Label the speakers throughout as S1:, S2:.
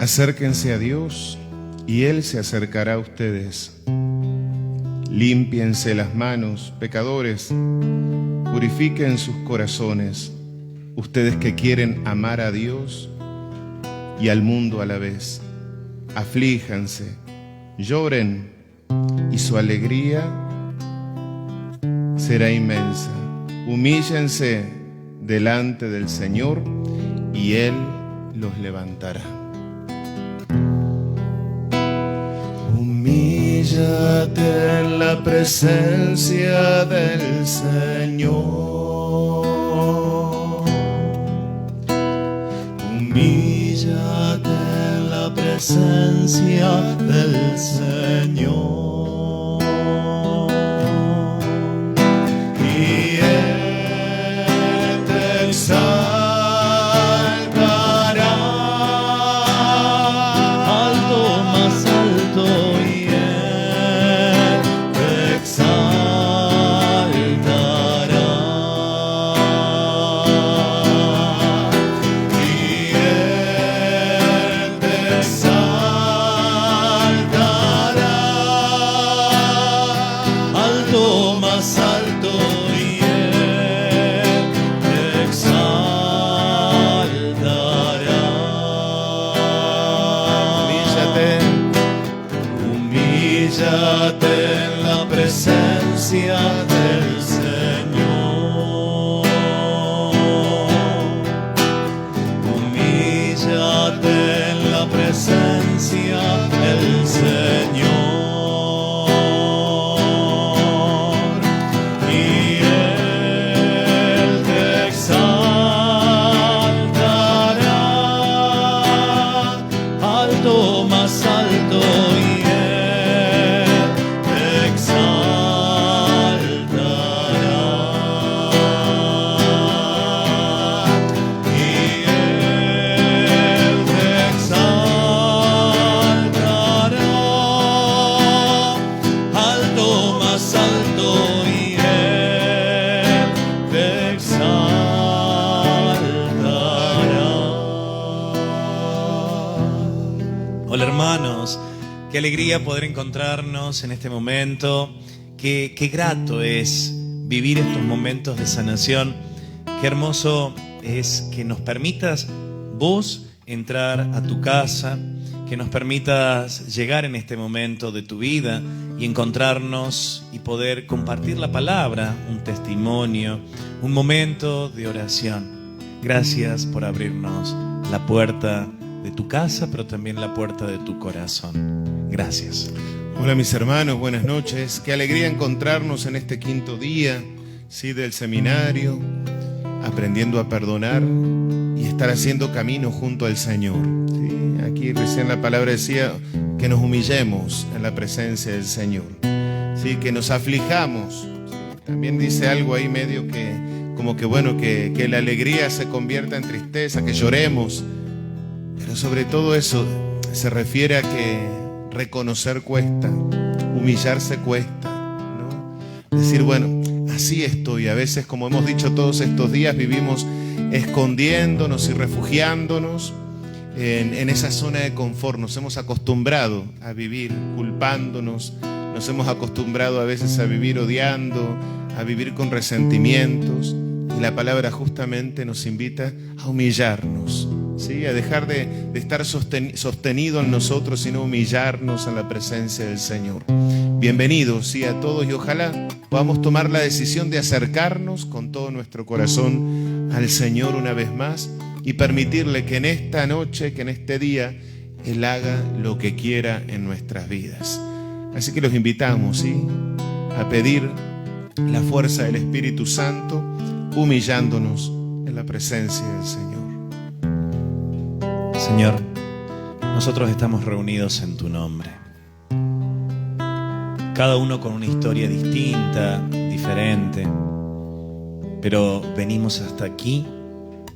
S1: Acérquense a Dios y Él se acercará a ustedes. Límpiense las manos, pecadores, purifiquen sus corazones, ustedes que quieren amar a Dios y al mundo a la vez. Aflíjanse, lloren y su alegría será inmensa. Humíllense delante del Señor y Él los levantará. Humíllate en la presencia del Señor. Humíllate en la presencia del Señor. Y Él te exaltará alto, más alto. Humíllate en la presencia del Señor. Humíllate en la presencia del Señor. Y Él te exaltará alto, más alto.
S2: Hola hermanos, qué alegría poder encontrarnos en este momento, qué grato es vivir estos momentos de sanación, qué hermoso es que nos permitas vos entrar a tu casa, que nos permitas llegar en este momento de tu vida y encontrarnos y poder compartir la palabra, un testimonio, un momento de oración. Gracias por abrirnos la puerta de tu casa, pero también la puerta de tu corazón. Gracias.
S1: Hola mis hermanos, buenas noches. Qué alegría encontrarnos en este quinto día, ¿sí?, del seminario, aprendiendo a perdonar y estar haciendo camino junto al Señor, ¿sí? Aquí recién la palabra decía que nos humillemos en la presencia del Señor, ¿sí?, que nos aflijamos, ¿sí? También dice algo ahí medio que, como que bueno, que la alegría se convierta en tristeza, que lloremos. Pero sobre todo eso se refiere a que reconocer cuesta, humillarse cuesta, ¿no? Decir, bueno, así estoy. A veces, como hemos dicho todos estos días, vivimos escondiéndonos y refugiándonos en esa zona de confort. Nos hemos acostumbrado a vivir culpándonos, nos hemos acostumbrado a veces a vivir odiando, a vivir con resentimientos. Y la palabra justamente nos invita a humillarnos, ¿sí?, a dejar de estar sostenido en nosotros, sino humillarnos en la presencia del Señor. Bienvenidos, sí, a todos, y ojalá podamos tomar la decisión de acercarnos con todo nuestro corazón al Señor una vez más y permitirle que en esta noche, que en este día, Él haga lo que quiera en nuestras vidas. Así que los invitamos, ¿sí?, a pedir la fuerza del Espíritu Santo, humillándonos en la presencia del Señor.
S2: Señor, nosotros estamos reunidos en tu nombre, cada uno con una historia distinta, diferente, pero venimos hasta aquí,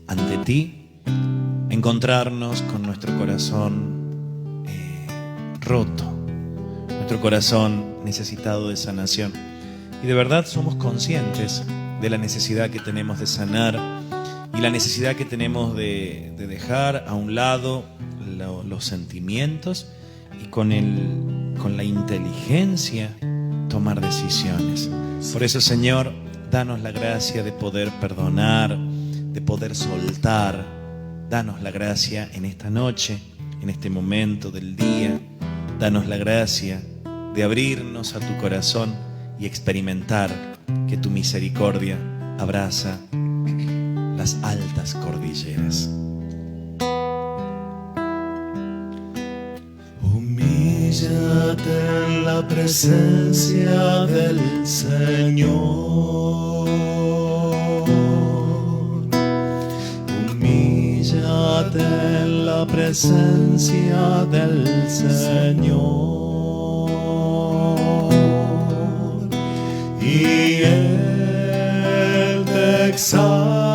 S2: ante ti, encontrarnos con nuestro corazón roto, nuestro corazón necesitado de sanación. Y de verdad somos conscientes de la necesidad que tenemos de sanar y la necesidad que tenemos de dejar a un lado los sentimientos y con la inteligencia tomar decisiones. Por eso, Señor, danos la gracia de poder perdonar, de poder soltar. Danos la gracia en esta noche, en este momento del día. Danos la gracia de abrirnos a tu corazón y experimentar que tu misericordia abraza las altas cordilleras.
S1: Humíllate en la presencia del Señor. Humíllate en la presencia del Señor. Y Él te exaltará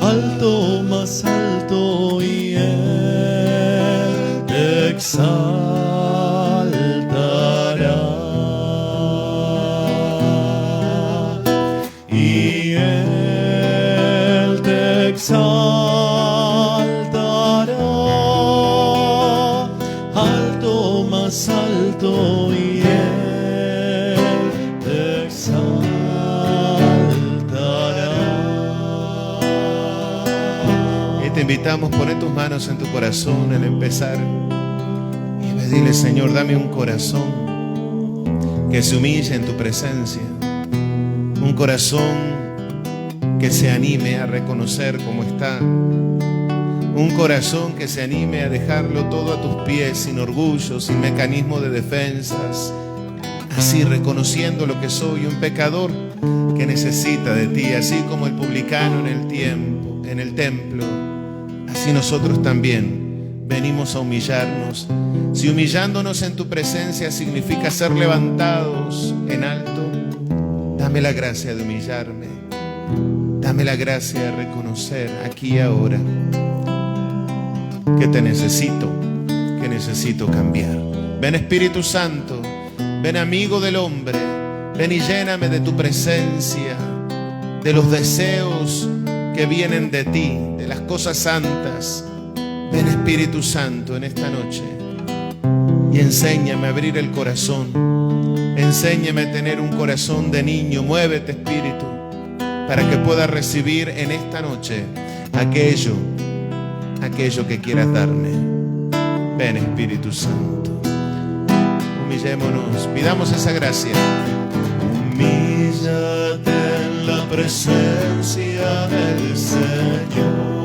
S1: alto, más alto, y Él te exaltará. Y Él te exaltará alto, más alto, y Él te exaltará. Y te invitamos, poner tus manos en tu corazón al empezar y pedirle: Señor, dame un corazón que se humille en tu presencia, un corazón que se anime a reconocer cómo está, un corazón que se anime a dejarlo todo a tus pies, sin orgullo, sin mecanismo de defensas, así reconociendo lo que soy, un pecador que necesita de ti, así como el publicano en el templo, así nosotros también venimos a humillarnos. Si humillándonos en tu presencia significa ser levantados en alto, dame la gracia de humillarme, dame la gracia de reconocer aquí y ahora que te necesito, que necesito cambiar. Ven, Espíritu Santo, ven, amigo del hombre, ven y lléname de tu presencia, de los deseos que vienen de ti, de las cosas santas. Ven, Espíritu Santo, en esta noche y enséñame a abrir el corazón, enséñame a tener un corazón de niño. Muévete, Espíritu, para que pueda recibir en esta noche aquello que quieras darme. Ven, Espíritu Santo, humillémonos, pidamos esa gracia. Humíllate en la presencia del Señor.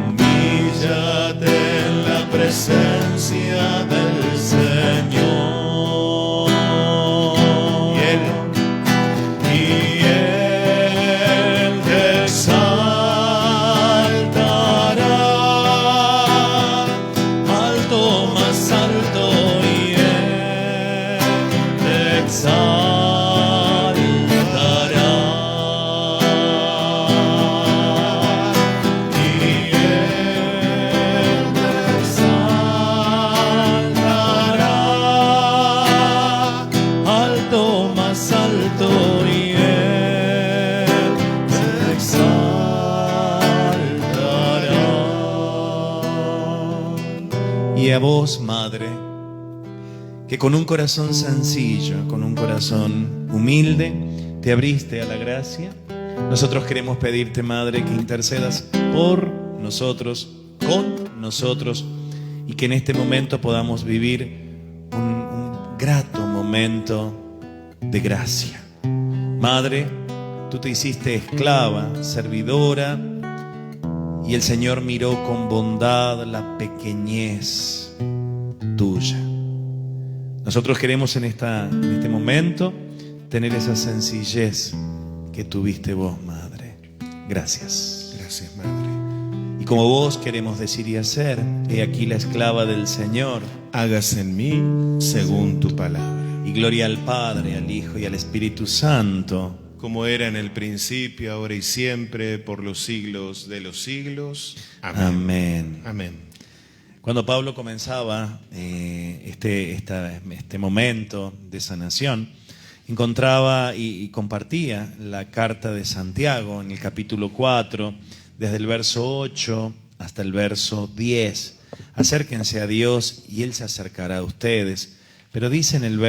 S1: Humíllate en la presencia del Señor. Y a vos, Madre, que con un corazón sencillo, con un corazón humilde, te abriste a la gracia, nosotros queremos pedirte, Madre, que intercedas por nosotros, con nosotros, y que en este momento podamos vivir un grato momento de gracia. Madre, tú te hiciste esclava, servidora, y el Señor miró con bondad la pequeñez tuya. Nosotros queremos en este momento tener esa sencillez que tuviste vos, Madre. Gracias. Gracias, Madre. Y como vos queremos decir y hacer, he aquí la esclava del Señor. Hágase en mí según tu palabra. Y gloria al Padre, al Hijo y al Espíritu Santo, como era en el principio, ahora y siempre, por los siglos de los siglos. Amén. Amén. Amén. Cuando Pablo comenzaba este momento de sanación,
S2: encontraba y compartía la carta de Santiago en el capítulo 4, desde el verso 8 hasta el verso 10. Acérquense a Dios y Él se acercará a ustedes. Pero dice en el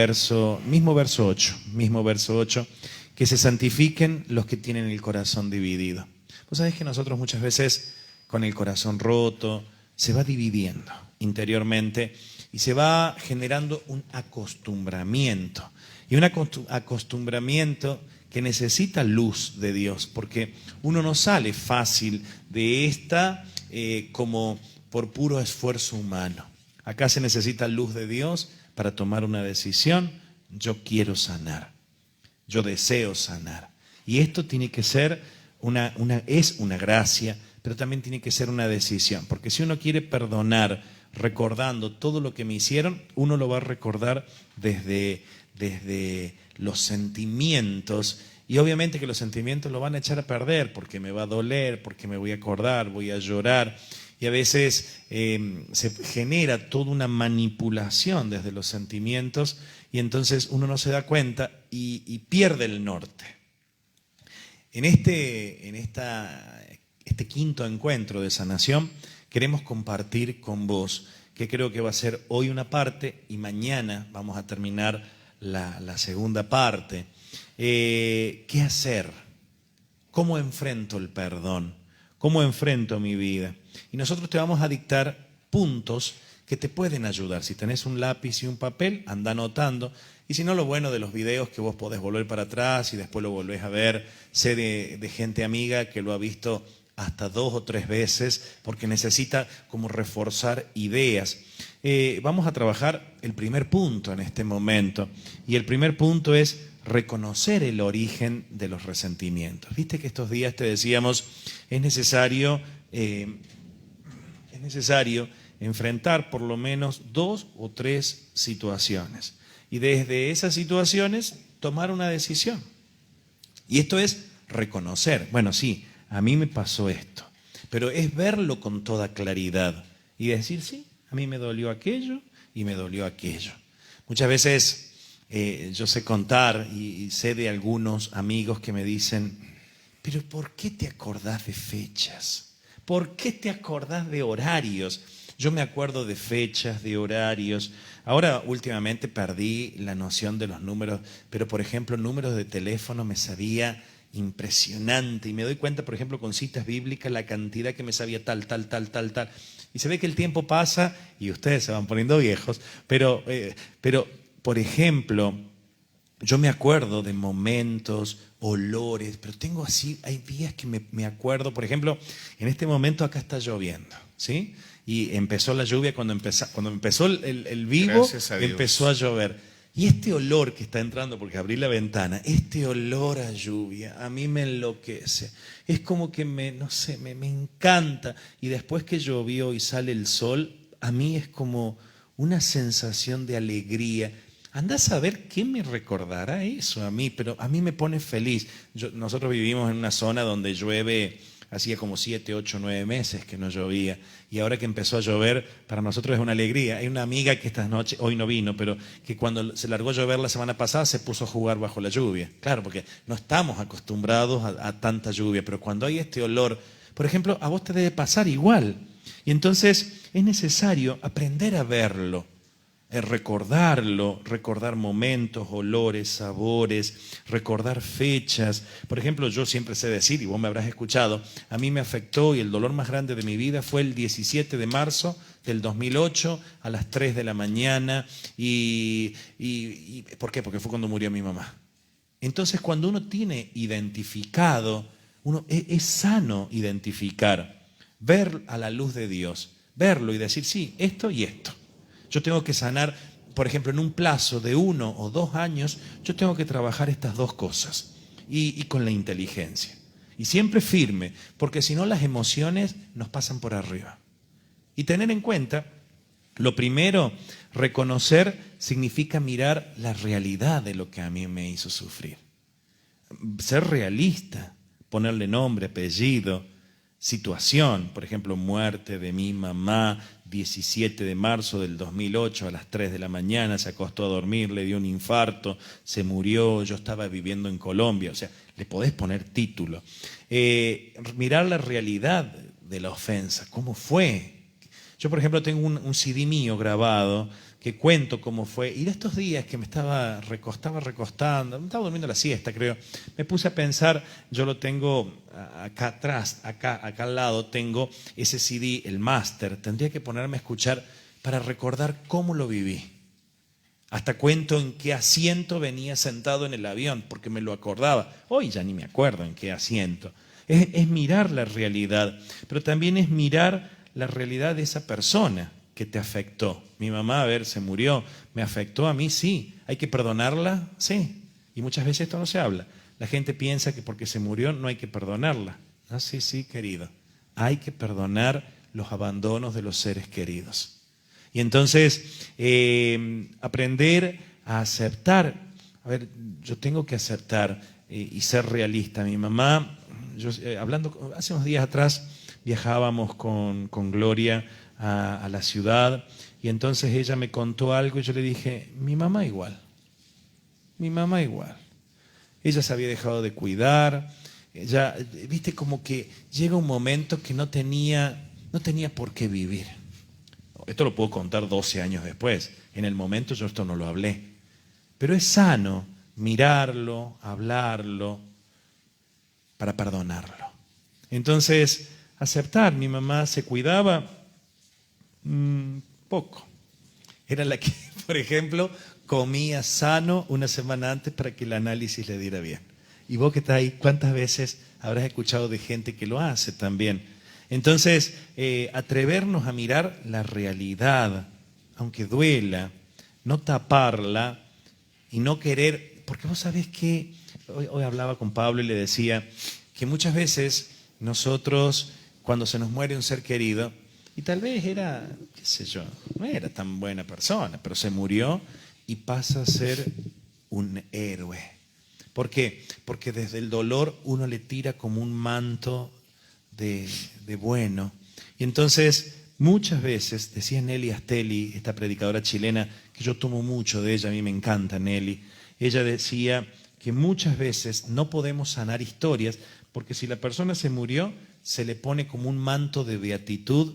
S2: mismo verso 8, que se santifiquen los que tienen el corazón dividido. Vos sabés que nosotros muchas veces con el corazón roto se va dividiendo interiormente y se va generando un acostumbramiento. Y un acostumbramiento que necesita luz de Dios, porque uno no sale fácil de esta como por puro esfuerzo humano. Acá se necesita luz de Dios para tomar una decisión. Yo quiero sanar, yo deseo sanar. Y esto tiene que ser es una gracia, pero también tiene que ser una decisión, porque si uno quiere perdonar recordando todo lo que me hicieron, uno lo va a recordar desde los sentimientos, y obviamente que los sentimientos lo van a echar a perder, porque me va a doler, porque me voy a acordar, voy a llorar, y a veces se genera toda una manipulación desde los sentimientos, y entonces uno no se da cuenta y pierde el norte. En este quinto encuentro de sanación queremos compartir con vos, que creo que va a ser hoy una parte y mañana vamos a terminar la segunda parte. ¿Qué hacer? ¿Cómo enfrento el perdón? ¿Cómo enfrento mi vida? Y nosotros te vamos a dictar puntos que te pueden ayudar. Si tenés un lápiz y un papel, anda anotando. Y si no, lo bueno de los videos que vos podés volver para atrás y después lo volvés a ver. Sé de gente amiga que lo ha visto hasta 2 o 3 veces porque necesita como reforzar ideas. Vamos a trabajar el primer punto en este momento. Y el primer punto es reconocer el origen de los resentimientos. Viste que estos días te decíamos, es necesario enfrentar por lo menos 2 o 3 situaciones. Y desde esas situaciones tomar una decisión. Y esto es reconocer. Bueno, sí, a mí me pasó esto. Pero es verlo con toda claridad. Y decir, sí, a mí me dolió aquello y me dolió aquello. Muchas veces yo sé contar y sé de algunos amigos que me dicen, pero ¿por qué te acordás de fechas? ¿Por qué te acordás de horarios? Yo me acuerdo de fechas, de horarios. Ahora últimamente perdí la noción de los números, pero por ejemplo números de teléfono me sabía impresionante. Y me doy cuenta, por ejemplo, con citas bíblicas, la cantidad que me sabía tal. Y se ve que el tiempo pasa y ustedes se van poniendo viejos, pero por ejemplo, yo me acuerdo de momentos, olores, pero tengo así, hay días que me acuerdo, por ejemplo, en este momento acá está lloviendo, ¿sí? Y empezó la lluvia cuando empezó el vivo, empezó a llover. Y este olor que está entrando, porque abrí la ventana, este olor a lluvia, a mí me enloquece. Es como que me encanta. Y después que llovió y sale el sol, a mí es como una sensación de alegría. Andá a saber qué me recordará eso a mí, pero a mí me pone feliz. Nosotros vivimos en una zona donde llueve, hacía como 7, 8, 9 meses que no llovía. Y ahora que empezó a llover, para nosotros es una alegría. Hay una amiga que esta noche, hoy no vino, pero que cuando se largó a llover la semana pasada se puso a jugar bajo la lluvia. Claro, porque no estamos acostumbrados a tanta lluvia, pero cuando hay este olor, por ejemplo, a vos te debe pasar igual. Y entonces es necesario aprender a verlo. Recordarlo, recordar momentos, olores, sabores, recordar fechas. Por ejemplo, yo siempre sé decir, y vos me habrás escuchado, a mí me afectó y el dolor más grande de mi vida fue el 17 de marzo del 2008 a las 3 de la mañana. ¿Y por qué? Porque fue cuando murió mi mamá. Entonces, cuando uno tiene identificado, es sano identificar, ver a la luz de Dios, verlo y decir, sí, esto y esto. Yo tengo que sanar, por ejemplo, en un plazo de 1 o 2 años, yo tengo que trabajar estas 2 cosas y con la inteligencia. Y siempre firme, porque si no las emociones nos pasan por arriba. Y tener en cuenta, lo primero, reconocer significa mirar la realidad de lo que a mí me hizo sufrir. Ser realista, ponerle nombre, apellido, situación, por ejemplo, muerte de mi mamá, 17 de marzo del 2008 a las 3 de la mañana, se acostó a dormir, le dio un infarto, se murió, yo estaba viviendo en Colombia. O sea, le podés poner título. Mirar la realidad de la ofensa, ¿cómo fue? Yo, por ejemplo, tengo un CD mío grabado que cuento cómo fue. Y de estos días que me estaba recostando, me estaba durmiendo la siesta, creo, me puse a pensar, yo lo tengo acá atrás, acá al lado, tengo ese CD, el máster. Tendría que ponerme a escuchar para recordar cómo lo viví. Hasta cuento en qué asiento venía sentado en el avión, porque me lo acordaba. Hoy ya ni me acuerdo en qué asiento. Es mirar la realidad, pero también es mirar la realidad de esa persona que te afectó. Mi mamá, a ver, se murió, me afectó a mí, sí. ¿Hay que perdonarla? Sí. Y muchas veces esto no se habla. La gente piensa que porque se murió no hay que perdonarla. Ah, sí, sí, querido. Hay que perdonar los abandonos de los seres queridos. Y entonces, aprender a aceptar. A ver, yo tengo que aceptar y ser realista. Mi mamá, hablando hace unos días atrás, viajábamos con Gloria a la ciudad y entonces ella me contó algo y yo le dije, mi mamá igual. Ella se había dejado de cuidar, ella, viste, como que llega un momento que no tenía por qué vivir. Esto lo puedo contar 12 años después. En el momento yo esto no lo hablé. Pero es sano mirarlo, hablarlo, para perdonarlo. Entonces, aceptar, mi mamá se cuidaba poco. Era la que, por ejemplo, comía sano una semana antes para que el análisis le diera bien. Y vos que estás ahí, ¿cuántas veces habrás escuchado de gente que lo hace también? Entonces, atrevernos a mirar la realidad, aunque duela, no taparla y no querer, porque vos sabés que, hoy hablaba con Pablo y le decía que muchas veces nosotros, cuando se nos muere un ser querido, y tal vez era, qué sé yo, no era tan buena persona, pero se murió y pasa a ser un héroe. ¿Por qué? Porque desde el dolor uno le tira como un manto de bueno. Y entonces, muchas veces, decía Nelly Astelli, esta predicadora chilena, que yo tomo mucho de ella, a mí me encanta Nelly, ella decía que muchas veces no podemos sanar historias, porque si la persona se murió, se le pone como un manto de beatitud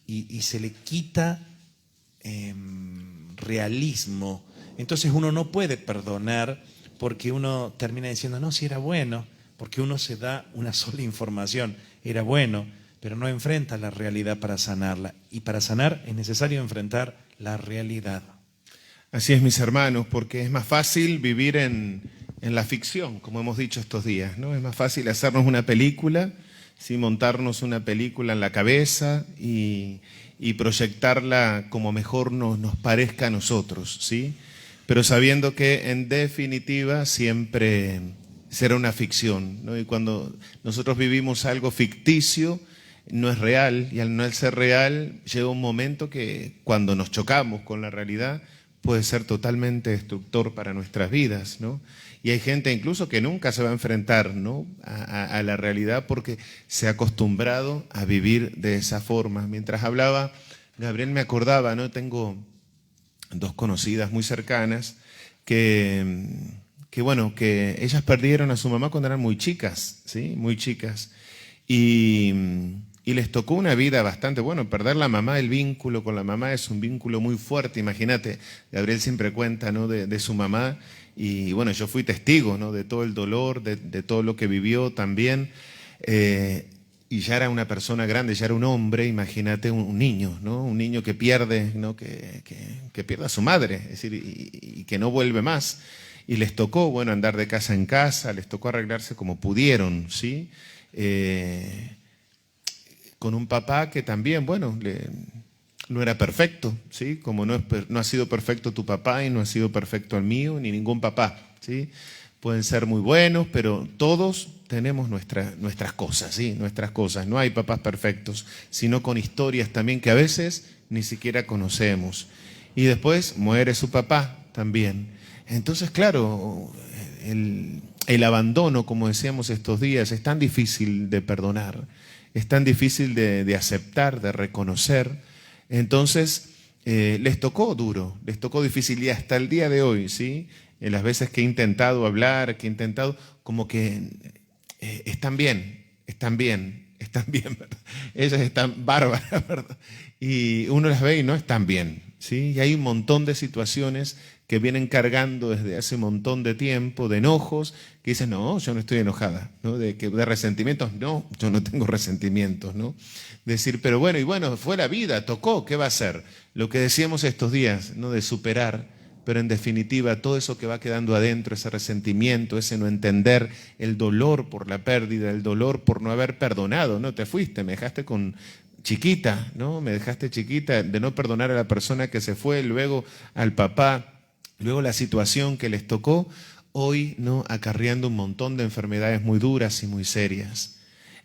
S2: y se le quita realismo. Entonces uno no puede perdonar porque uno termina diciendo, no, si era bueno, porque uno se da una sola información, era bueno, pero no enfrenta la realidad para sanarla. Y para sanar es necesario enfrentar la realidad.
S1: Así es, mis hermanos, porque es más fácil vivir en la ficción, como hemos dicho estos días, ¿no? Es más fácil hacernos una película, ¿sí? Montarnos una película en la cabeza y proyectarla como mejor nos parezca a nosotros, ¿sí? Pero sabiendo que en definitiva siempre será una ficción, ¿no? Y cuando nosotros vivimos algo ficticio, no es real, y al no ser real llega un momento que cuando nos chocamos con la realidad puede ser totalmente destructor para nuestras vidas, ¿no? Y hay gente incluso que nunca se va a enfrentar, ¿no?, a la realidad porque se ha acostumbrado a vivir de esa forma. Mientras hablaba, Gabriel, me acordaba, ¿no? Tengo dos conocidas muy cercanas que ellas perdieron a su mamá cuando eran muy chicas, ¿sí? Muy chicas. Y les tocó una vida bastante, bueno, perder la mamá, el vínculo con la mamá es un vínculo muy fuerte. Imagínate, Gabriel siempre cuenta, ¿no?, de su mamá. Y bueno, yo fui testigo, ¿no?, de todo el dolor, de todo lo que vivió también. Y ya era una persona grande, ya era un hombre, imagínate un niño, ¿no? Un niño que pierde, ¿no?, que pierde a su madre, es decir, y que no vuelve más. Y les tocó, bueno, andar de casa en casa, les tocó arreglarse como pudieron, ¿sí? Con un papá que también, bueno, no era perfecto, ¿sí? Como no ha sido perfecto tu papá y no ha sido perfecto el mío, ni ningún papá, ¿sí? Pueden ser muy buenos, pero todos tenemos nuestras cosas, ¿sí? Nuestras cosas. No hay papás perfectos, sino con historias también que a veces ni siquiera conocemos. Y después muere su papá también. Entonces, claro, el abandono, como decíamos estos días, es tan difícil de perdonar, es tan difícil de aceptar, de reconocer. Entonces, les tocó duro, les tocó difícil y hasta el día de hoy, ¿sí? En las veces que he intentado hablar, que he intentado, como que están bien, están bien, están bien, ¿verdad? Ellas están bárbaras, ¿verdad? Y uno las ve y no están bien, ¿sí? Y hay un montón de situaciones que vienen cargando desde hace un montón de tiempo, de enojos, que dicen, no, yo no estoy enojada, ¿no? De resentimientos, no, yo no tengo resentimientos, ¿no? Decir, pero bueno, y bueno, fue la vida, tocó, ¿qué va a hacer? Lo que decíamos estos días, ¿no? De superar, pero en definitiva todo eso que va quedando adentro, ese resentimiento, ese no entender, el dolor por la pérdida, el dolor por no haber perdonado, ¿no? Te fuiste, me dejaste con chiquita, ¿no? Me dejaste chiquita, de no perdonar a la persona que se fue, luego al papá, luego la situación que les tocó, hoy, ¿no? Acarreando un montón de enfermedades muy duras y muy serias.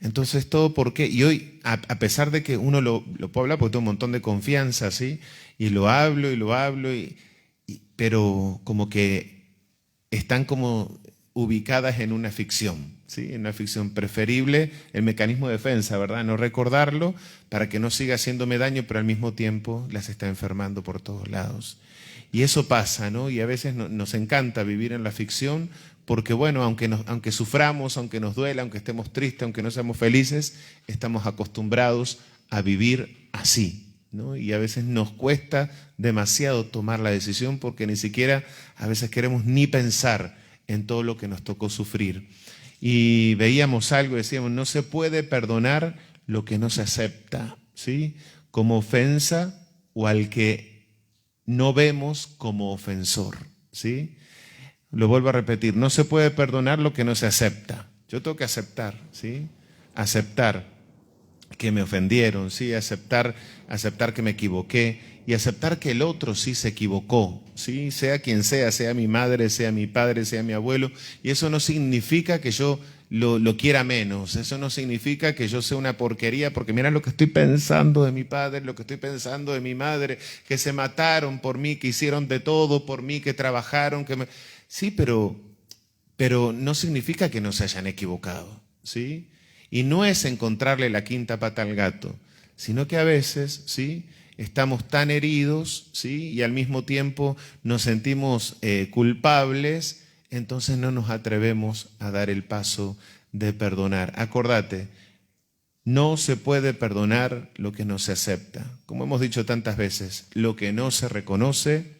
S1: Entonces, ¿todo por qué? Y hoy, a pesar de que uno lo puede hablar porque tengo un montón de confianza, ¿sí? Y lo hablo, pero como que están como ubicadas en una ficción, ¿sí? En una ficción preferible, el mecanismo de defensa, ¿verdad? No recordarlo para que no siga haciéndome daño, pero al mismo tiempo las está enfermando por todos lados. Y eso pasa, ¿no? Y a veces nos encanta vivir en la ficción porque, bueno, aunque suframos, aunque nos duela, aunque estemos tristes, aunque no seamos felices, estamos acostumbrados a vivir así, ¿no? Y a veces nos cuesta demasiado tomar la decisión porque ni siquiera a veces queremos ni pensar en todo lo que nos tocó sufrir. Y veíamos algo, decíamos, no se puede perdonar lo que no se acepta, ¿sí? Como ofensa o al que no vemos como ofensor, ¿sí? Lo vuelvo a repetir, no se puede perdonar lo que no se acepta. Yo tengo que aceptar, ¿sí? Aceptar que me ofendieron, ¿sí? Aceptar que me equivoqué y aceptar que el otro sí se equivocó, ¿sí? Sea quien sea mi madre, sea mi padre, sea mi abuelo. Y eso no significa que yo lo quiera menos, eso no significa que yo sea una porquería, porque mira lo que estoy pensando de mi padre, lo que estoy pensando de mi madre, que se mataron por mí, que hicieron de todo por mí, que trabajaron, Sí, pero no significa que no se hayan equivocado, ¿sí? Y no es encontrarle la quinta pata al gato, sino que a veces, ¿sí? Estamos tan heridos, ¿sí? Y al mismo tiempo nos sentimos culpables, entonces no nos atrevemos a dar el paso de perdonar. Acordate, no se puede perdonar lo que no se acepta. Como hemos dicho tantas veces, lo que no se reconoce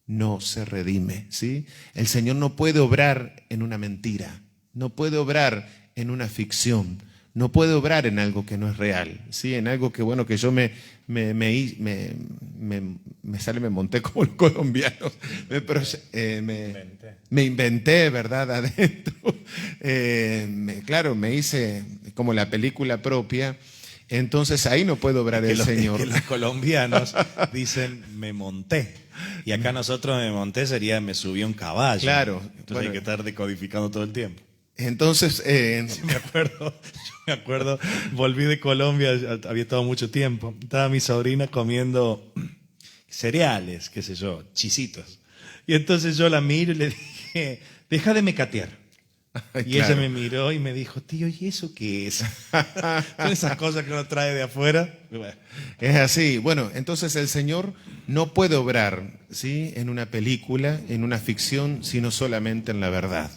S1: no se redime, ¿sí? El Señor no puede obrar en una mentira, no puede obrar en una ficción, no puede obrar en algo que no es real, ¿sí? En algo que, bueno, que yo me monté como los colombianos, me inventé, ¿verdad? Adentro. Claro, me hice como la película propia. Entonces ahí no puede obrar el Señor.
S2: Que los colombianos dicen me monté. Y acá nosotros me monté sería me subí a un caballo.
S1: Claro.
S2: Entonces bueno, hay que estar decodificando todo el tiempo.
S1: Entonces,
S2: yo me acuerdo, volví de Colombia, había estado mucho tiempo. Estaba mi sobrina comiendo cereales, qué sé yo, chisitos. Y entonces yo la miro y le dije, deja de mecatear. Y
S1: claro.
S2: Ella me miró y me dijo, tío, ¿y eso qué es? Son esas cosas que uno trae de afuera. Bueno.
S1: Es así. Bueno, entonces el Señor no puede obrar, ¿sí? En una película, en una ficción, sino solamente en la verdad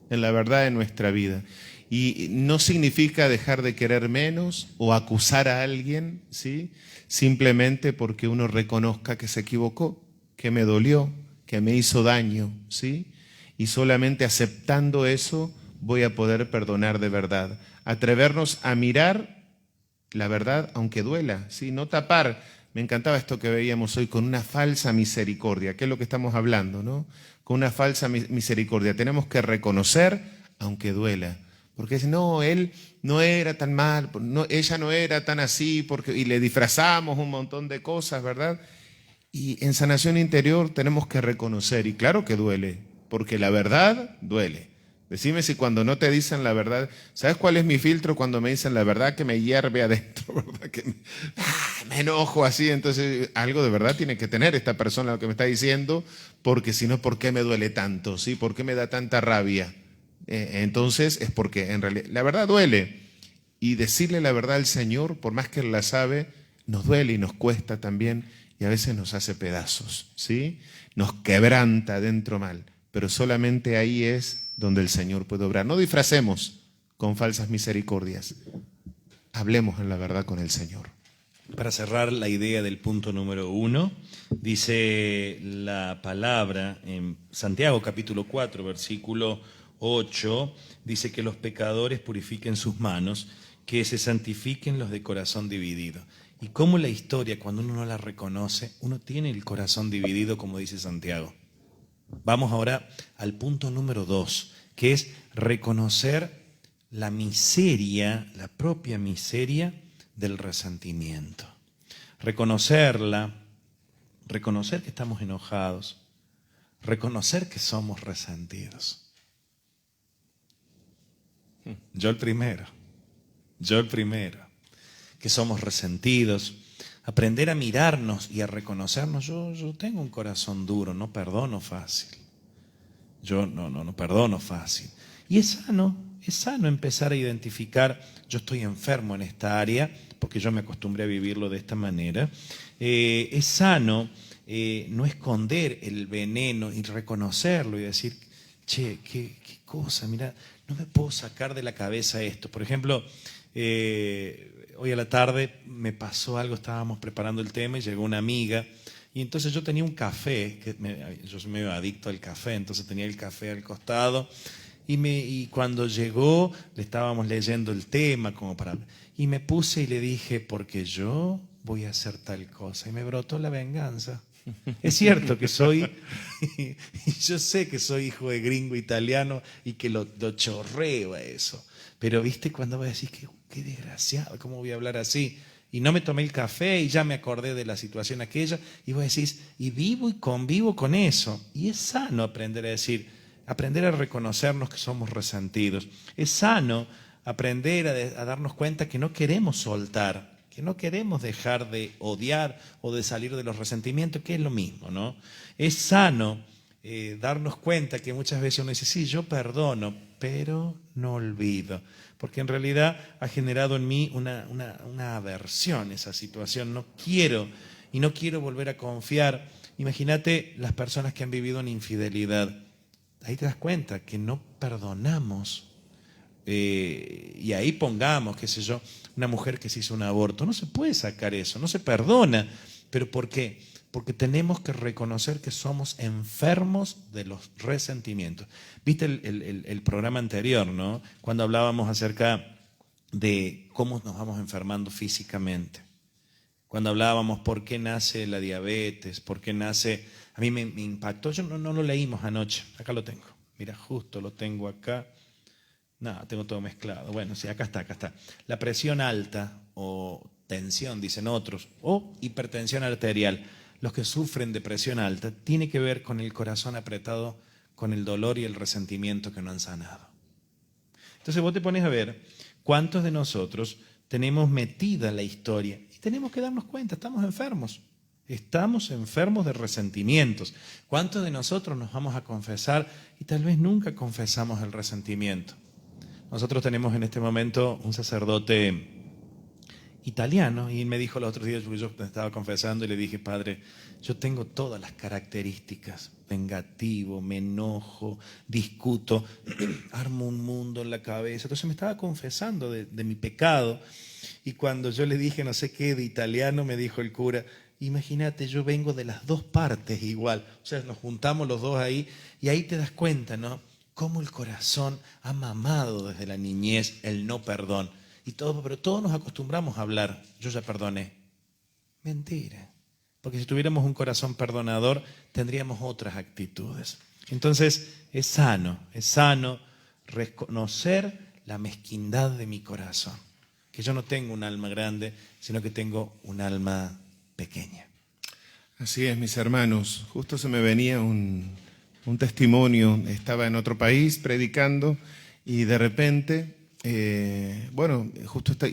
S1: de nuestra vida. Y no significa dejar de querer menos o acusar a alguien, ¿sí? Simplemente porque uno reconozca que se equivocó, que me dolió, que me hizo daño, ¿sí? Y solamente aceptando eso voy a poder perdonar de verdad. Atrevernos a mirar la verdad aunque duela, ¿sí? No tapar. Me encantaba esto que veíamos hoy con una falsa misericordia, que es lo que estamos hablando, ¿no? Con una falsa misericordia. Tenemos que reconocer aunque duela. Porque dicen, no, él no era tan mal, no, ella no era tan así, y le disfrazamos un montón de cosas, ¿verdad? Y en sanación interior tenemos que reconocer, y claro que duele, porque la verdad duele. Decime si cuando no te dicen la verdad, ¿sabes cuál es mi filtro cuando me dicen la verdad? Que me hierve adentro, ¿verdad? Que me enojo así, entonces algo de verdad tiene que tener esta persona lo que me está diciendo, porque si no, ¿por qué me duele tanto? ¿Sí? ¿Por qué me da tanta rabia? Entonces es porque en realidad la verdad duele. Y decirle la verdad al Señor, por más que Él la sabe, nos duele y nos cuesta también y a veces nos hace pedazos, ¿sí? Nos quebranta dentro mal, pero solamente ahí es donde el Señor puede obrar. No disfracemos con falsas misericordias, hablemos en la verdad con el Señor.
S2: Para cerrar la idea del punto número 1, dice la palabra en Santiago capítulo 4, versículo 8, dice que los pecadores purifiquen sus manos, que se santifiquen los de corazón dividido. Y cómo la historia, cuando uno no la reconoce, uno tiene el corazón dividido, como dice Santiago. Vamos ahora al punto número 2, que es reconocer la miseria, la propia miseria del resentimiento. Reconocerla, reconocer que estamos enojados, reconocer que somos resentidos. Yo el primero, que somos resentidos, aprender a mirarnos y a reconocernos. Yo tengo un corazón duro, no perdono fácil. Yo no perdono fácil. Y es sano empezar a identificar, yo estoy enfermo en esta área, porque yo me acostumbré a vivirlo de esta manera. Es sano no esconder el veneno y reconocerlo y decir, che, qué cosa, mira, no me puedo sacar de la cabeza esto. Por ejemplo, hoy a la tarde me pasó algo, estábamos preparando el tema y llegó una amiga y entonces yo tenía un café, yo soy medio adicto al café, entonces tenía el café al costado y cuando llegó le estábamos leyendo el tema y me puse y le dije, porque yo voy a hacer tal cosa, y me brotó la venganza. Es cierto que y yo sé que soy hijo de gringo italiano y que lo chorreo a eso, pero viste cuando voy a decir, qué desgraciado, ¿cómo voy a hablar así? Y no me tomé el café y ya me acordé de la situación aquella y vos decís, y vivo y convivo con eso. Y es sano aprender a reconocernos que somos resentidos. Es sano aprender a darnos cuenta que no queremos soltar, que no queremos dejar de odiar o de salir de los resentimientos, que es lo mismo, ¿no? Es sano darnos cuenta que muchas veces uno dice, sí, yo perdono, pero no olvido, porque en realidad ha generado en mí una aversión esa situación. No quiero volver a confiar. Imagínate las personas que han vivido en infidelidad. Ahí te das cuenta que no perdonamos. Y ahí pongamos, qué sé yo, una mujer que se hizo un aborto. No se puede sacar eso, no se perdona. ¿Pero por qué? Porque tenemos que reconocer que somos enfermos de los resentimientos. ¿Viste el programa anterior, no? Cuando hablábamos acerca de cómo nos vamos enfermando físicamente. Cuando hablábamos por qué nace la diabetes, por qué nace... A mí me impactó, yo no lo leímos anoche, acá lo tengo. Mira, justo lo tengo acá. No, tengo todo mezclado. Bueno, sí, acá está. La presión alta o tensión, dicen otros, o hipertensión arterial. Los que sufren de presión alta tiene que ver con el corazón apretado, con el dolor y el resentimiento que no han sanado. Entonces vos te pones a ver cuántos de nosotros tenemos metida la historia y tenemos que darnos cuenta, estamos enfermos. Estamos enfermos de resentimientos. ¿Cuántos de nosotros nos vamos a confesar y tal vez nunca confesamos el resentimiento? Nosotros tenemos en este momento un sacerdote italiano y me dijo los otros días, porque yo estaba confesando y le dije, padre, yo tengo todas las características, vengativo, me enojo, discuto, armo un mundo en la cabeza. Entonces me estaba confesando de mi pecado y cuando yo le dije no sé qué de italiano, me dijo el cura, imagínate, yo vengo de las dos partes igual, o sea, nos juntamos los dos ahí y ahí te das cuenta, ¿no? Cómo el corazón ha mamado desde la niñez el no perdón. Pero todos nos acostumbramos a hablar, yo ya perdoné. Mentira. Porque si tuviéramos un corazón perdonador, tendríamos otras actitudes. Entonces, es sano reconocer la mezquindad de mi corazón. Que yo no tengo un alma grande, sino que tengo un alma pequeña.
S1: Así es, mis hermanos. Justo se me venía un testimonio. Estaba en otro país predicando y de repente,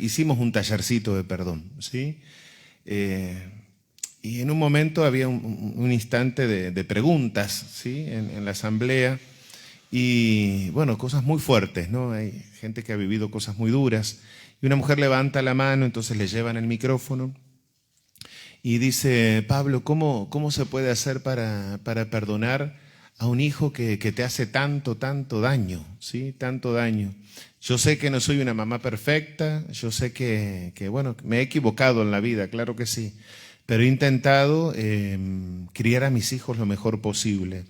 S1: hicimos un tallercito de perdón, ¿sí? Y en un momento había un instante de preguntas, ¿sí? En la asamblea y, cosas muy fuertes, ¿no? Hay gente que ha vivido cosas muy duras y una mujer levanta la mano, entonces le llevan el micrófono Y dice, Pablo, ¿cómo se puede hacer para perdonar a un hijo que te hace tanto daño? ¿Sí? Tanto daño. Yo sé que no soy una mamá perfecta, yo sé que bueno, me he equivocado en la vida, claro que sí, pero he intentado criar a mis hijos lo mejor posible.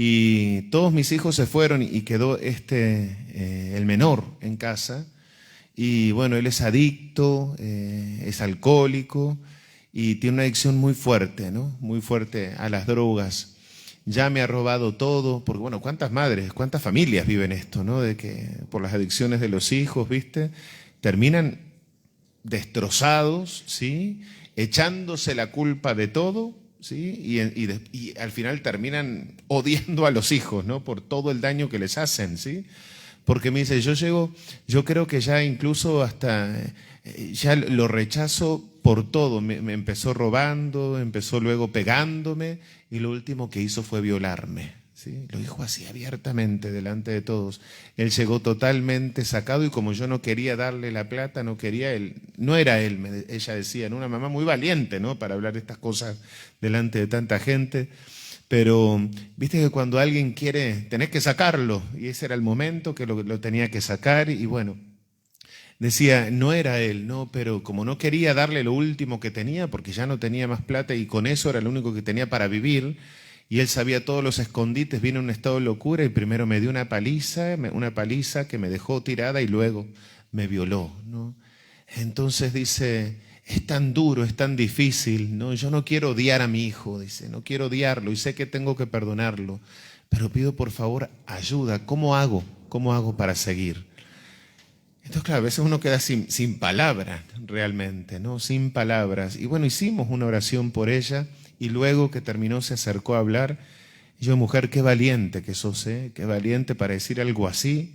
S1: Y todos mis hijos se fueron y quedó el menor en casa. Y bueno, él es adicto, es alcohólico y tiene una adicción muy fuerte, ¿no? Muy fuerte a las drogas. Ya me ha robado todo, porque bueno, ¿cuántas madres, cuántas familias viven esto, ¿no? De que por las adicciones de los hijos, ¿viste? Terminan destrozados, ¿sí? Echándose la culpa de todo, ¿sí? Y al final terminan odiando a los hijos, ¿no? Por todo el daño que les hacen, ¿sí? Porque me dice, yo creo que ya incluso hasta, ya lo rechazo por todo. Me empezó robando, empezó luego pegándome y lo último que hizo fue violarme. ¿Sí? Lo dijo así abiertamente delante de todos. Él llegó totalmente sacado y como yo no quería darle la plata, no quería él, no era él, ella decía, ¿no? Una mamá muy valiente, ¿no? Para hablar de estas cosas delante de tanta gente. Pero viste que cuando alguien quiere, tenés que sacarlo, y ese era el momento que lo tenía que sacar, y bueno, decía, no era él, no, pero como no quería darle lo último que tenía, porque ya no tenía más plata y con eso era lo único que tenía para vivir, y él sabía todos los escondites, vino en un estado de locura y primero me dio una paliza que me dejó tirada y luego me violó, ¿no? Entonces dice, es tan duro, es tan difícil, ¿no? Yo no quiero odiar a mi hijo, dice, no quiero odiarlo y sé que tengo que perdonarlo, pero pido por favor ayuda, ¿cómo hago? ¿Cómo hago para seguir? Entonces, claro, a veces uno queda sin palabras realmente, ¿no? Sin palabras. Y bueno, hicimos una oración por ella y luego que terminó se acercó a hablar. Y yo, mujer, qué valiente que sos, ¿eh? Qué valiente para decir algo así.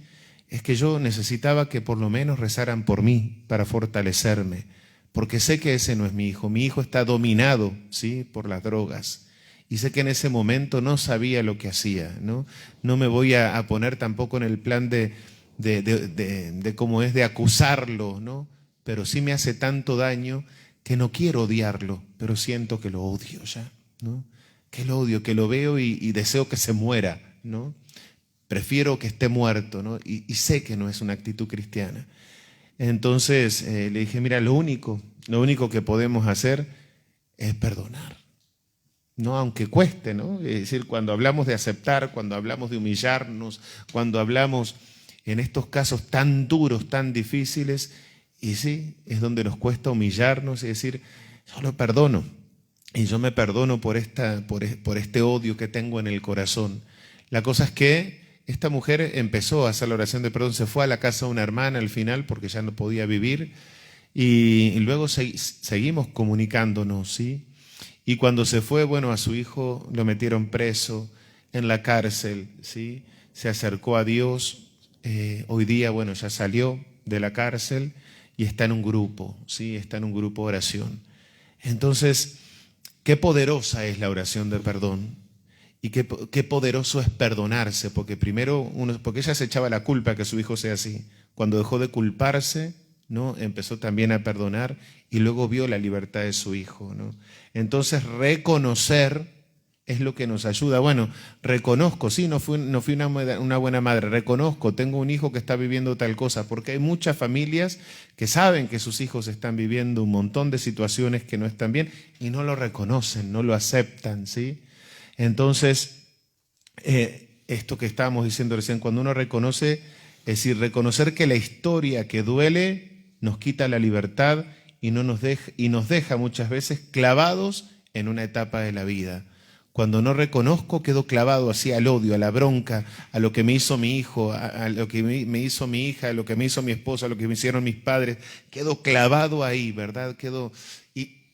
S1: Es que yo necesitaba que por lo menos rezaran por mí para fortalecerme, porque sé que ese no es mi hijo está dominado, ¿sí? Por las drogas. Y sé que en ese momento no sabía lo que hacía, ¿no? No me voy a poner tampoco en el plan de cómo es de acusarlo, ¿no? Pero sí me hace tanto daño que no quiero odiarlo, pero siento que lo odio ya, ¿no? Que lo odio, que lo veo y deseo que se muera, ¿no? Prefiero que esté muerto, ¿no? Y sé que no es una actitud cristiana. Entonces le dije, mira, lo único que podemos hacer es perdonar, ¿no? Aunque cueste, ¿no? Es decir, cuando hablamos de aceptar, cuando hablamos de humillarnos, cuando hablamos en estos casos tan duros, tan difíciles, y sí, es donde nos cuesta humillarnos y decir, yo lo perdono, y yo me perdono por este odio que tengo en el corazón. La cosa es que esta mujer empezó a hacer la oración de perdón, se fue a la casa de una hermana al final porque ya no podía vivir, y luego seguimos comunicándonos, ¿sí? Y cuando se fue, bueno, a su hijo lo metieron preso en la cárcel, ¿sí? Se acercó a Dios. Hoy día, bueno, ya salió de la cárcel y está en un grupo, ¿sí? Está en un grupo de oración. Entonces, qué poderosa es la oración de perdón y qué poderoso es perdonarse, porque primero, porque ella se echaba la culpa que su hijo sea así. Cuando dejó de culparse, ¿no? Empezó también a perdonar y luego vio la libertad de su hijo, ¿no? Entonces, reconocer es lo que nos ayuda. Bueno, reconozco, sí, no fui una buena madre, reconozco, tengo un hijo que está viviendo tal cosa, porque hay muchas familias que saben que sus hijos están viviendo un montón de situaciones que no están bien y no lo reconocen, no lo aceptan, ¿sí? Entonces, esto que estábamos diciendo recién, cuando uno reconoce, es decir, reconocer que la historia que duele nos quita la libertad y nos deja muchas veces clavados en una etapa de la vida. Cuando no reconozco, quedo clavado así al odio, a la bronca, a lo que me hizo mi hijo, a lo que me hizo mi hija, a lo que me hizo mi esposa, a lo que me hicieron mis padres. Quedo clavado ahí, ¿verdad? Quedo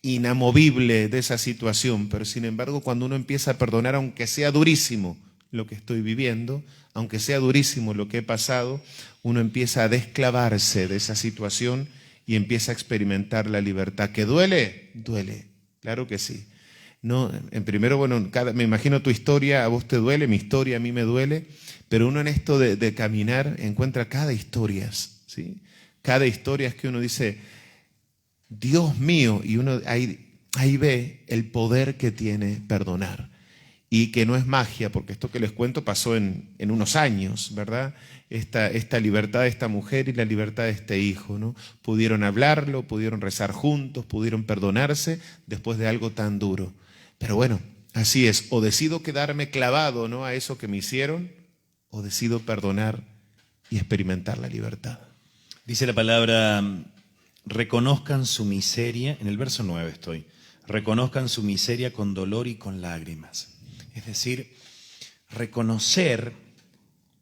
S1: inamovible de esa situación. Pero sin embargo, cuando uno empieza a perdonar, aunque sea durísimo lo que estoy viviendo, aunque sea durísimo lo que he pasado, uno empieza a desclavarse de esa situación y empieza a experimentar la libertad. ¿Que duele? Duele, claro que sí. No, en primero, bueno, me imagino tu historia, a vos te duele, mi historia a mí me duele, pero uno en esto de caminar encuentra cada historia, ¿sí? Cada historia es que uno dice, Dios mío, y uno ahí ahí ve el poder que tiene perdonar. Y que no es magia, porque esto que les cuento pasó en unos años, ¿verdad? Esta libertad de esta mujer y la libertad de este hijo, ¿no? Pudieron hablarlo, pudieron rezar juntos, pudieron perdonarse después de algo tan duro. Pero bueno, así es, o decido quedarme clavado, ¿no?, a eso que me hicieron, o decido perdonar y experimentar la libertad.
S2: Dice la palabra, reconozcan su miseria, en el verso 9 estoy, reconozcan su miseria con dolor y con lágrimas. Es decir, reconocer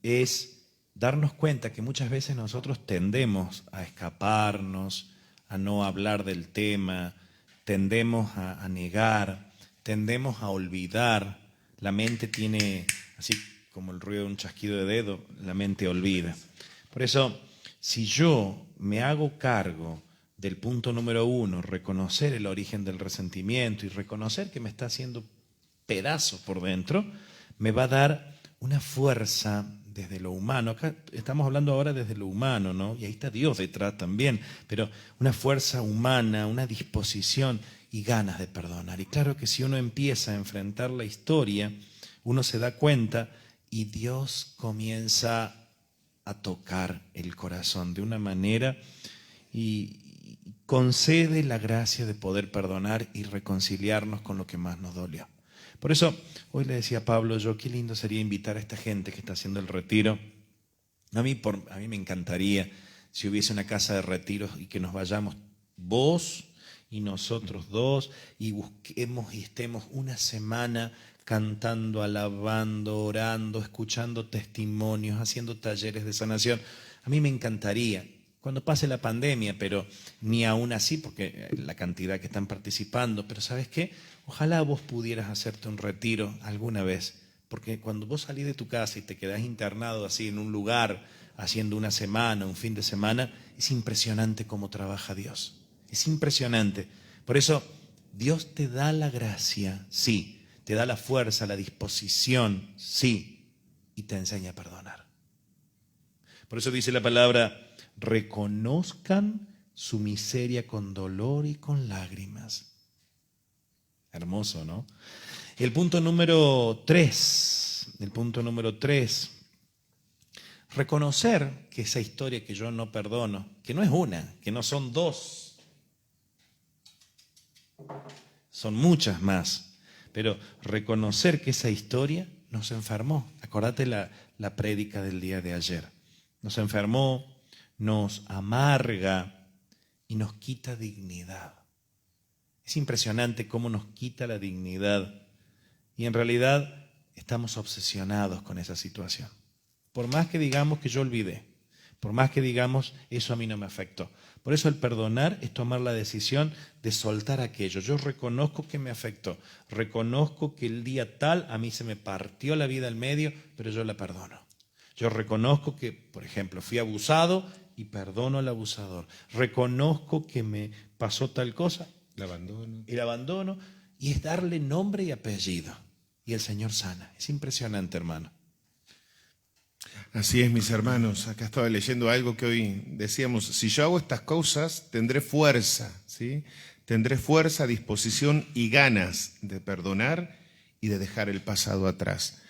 S2: es darnos cuenta que muchas veces nosotros tendemos a escaparnos, a no hablar del tema, tendemos a negar, tendemos a olvidar. La mente tiene, así como el ruido de un chasquido de dedo, la mente olvida. Por eso, si yo me hago cargo del punto número 1, reconocer el origen del resentimiento y reconocer que me está haciendo pedazos por dentro, me va a dar una fuerza desde lo humano. Acá estamos hablando ahora desde lo humano, ¿no? Y ahí está Dios detrás también, pero una fuerza humana, una disposición y ganas de perdonar. Y claro que si uno empieza a enfrentar la historia, uno se da cuenta y Dios comienza a tocar el corazón de una manera y concede la gracia de poder perdonar y reconciliarnos con lo que más nos dolió. Por eso, hoy le decía a Pablo, qué lindo sería invitar a esta gente que está haciendo el retiro. A mí me encantaría si hubiese una casa de retiros y que nos vayamos vos y nosotros dos y busquemos y estemos una semana cantando, alabando, orando, escuchando testimonios, haciendo talleres de sanación. A mí me encantaría, cuando pase la pandemia, pero ni aún así, porque la cantidad que están participando, pero ¿sabes qué? Ojalá vos pudieras hacerte un retiro alguna vez, porque cuando vos salís de tu casa y te quedás internado así en un lugar, haciendo una semana, un fin de semana, es impresionante cómo trabaja Dios. Es impresionante. Por eso, Dios te da la gracia, sí, te da la fuerza, la disposición, sí, y te enseña a perdonar. Por eso dice la palabra, reconozcan su miseria con dolor y con lágrimas. Hermoso, ¿no? El punto número 3, reconocer que esa historia que yo no perdono, que no es una, que no son dos, son muchas más, pero reconocer que esa historia nos enfermó. Acordate la prédica del día de ayer. Nos enfermó, nos amarga y nos quita dignidad. Es impresionante cómo nos quita la dignidad y en realidad estamos obsesionados con esa situación. Por más que digamos que yo olvidé, por más que digamos eso a mí no me afectó. Por eso el perdonar es tomar la decisión de soltar aquello. Yo reconozco que me afectó, reconozco que el día tal a mí se me partió la vida al medio, pero yo la perdono. Yo reconozco que, por ejemplo, fui abusado y perdono al abusador. Reconozco que me pasó tal cosa. El abandono y es darle nombre y apellido. Y el Señor sana. Es impresionante, hermano.
S1: Así es, mis hermanos. Acá estaba leyendo algo que hoy decíamos. Si yo hago estas cosas, tendré fuerza, ¿sí? Tendré fuerza, disposición y ganas de perdonar y de dejar el pasado atrás.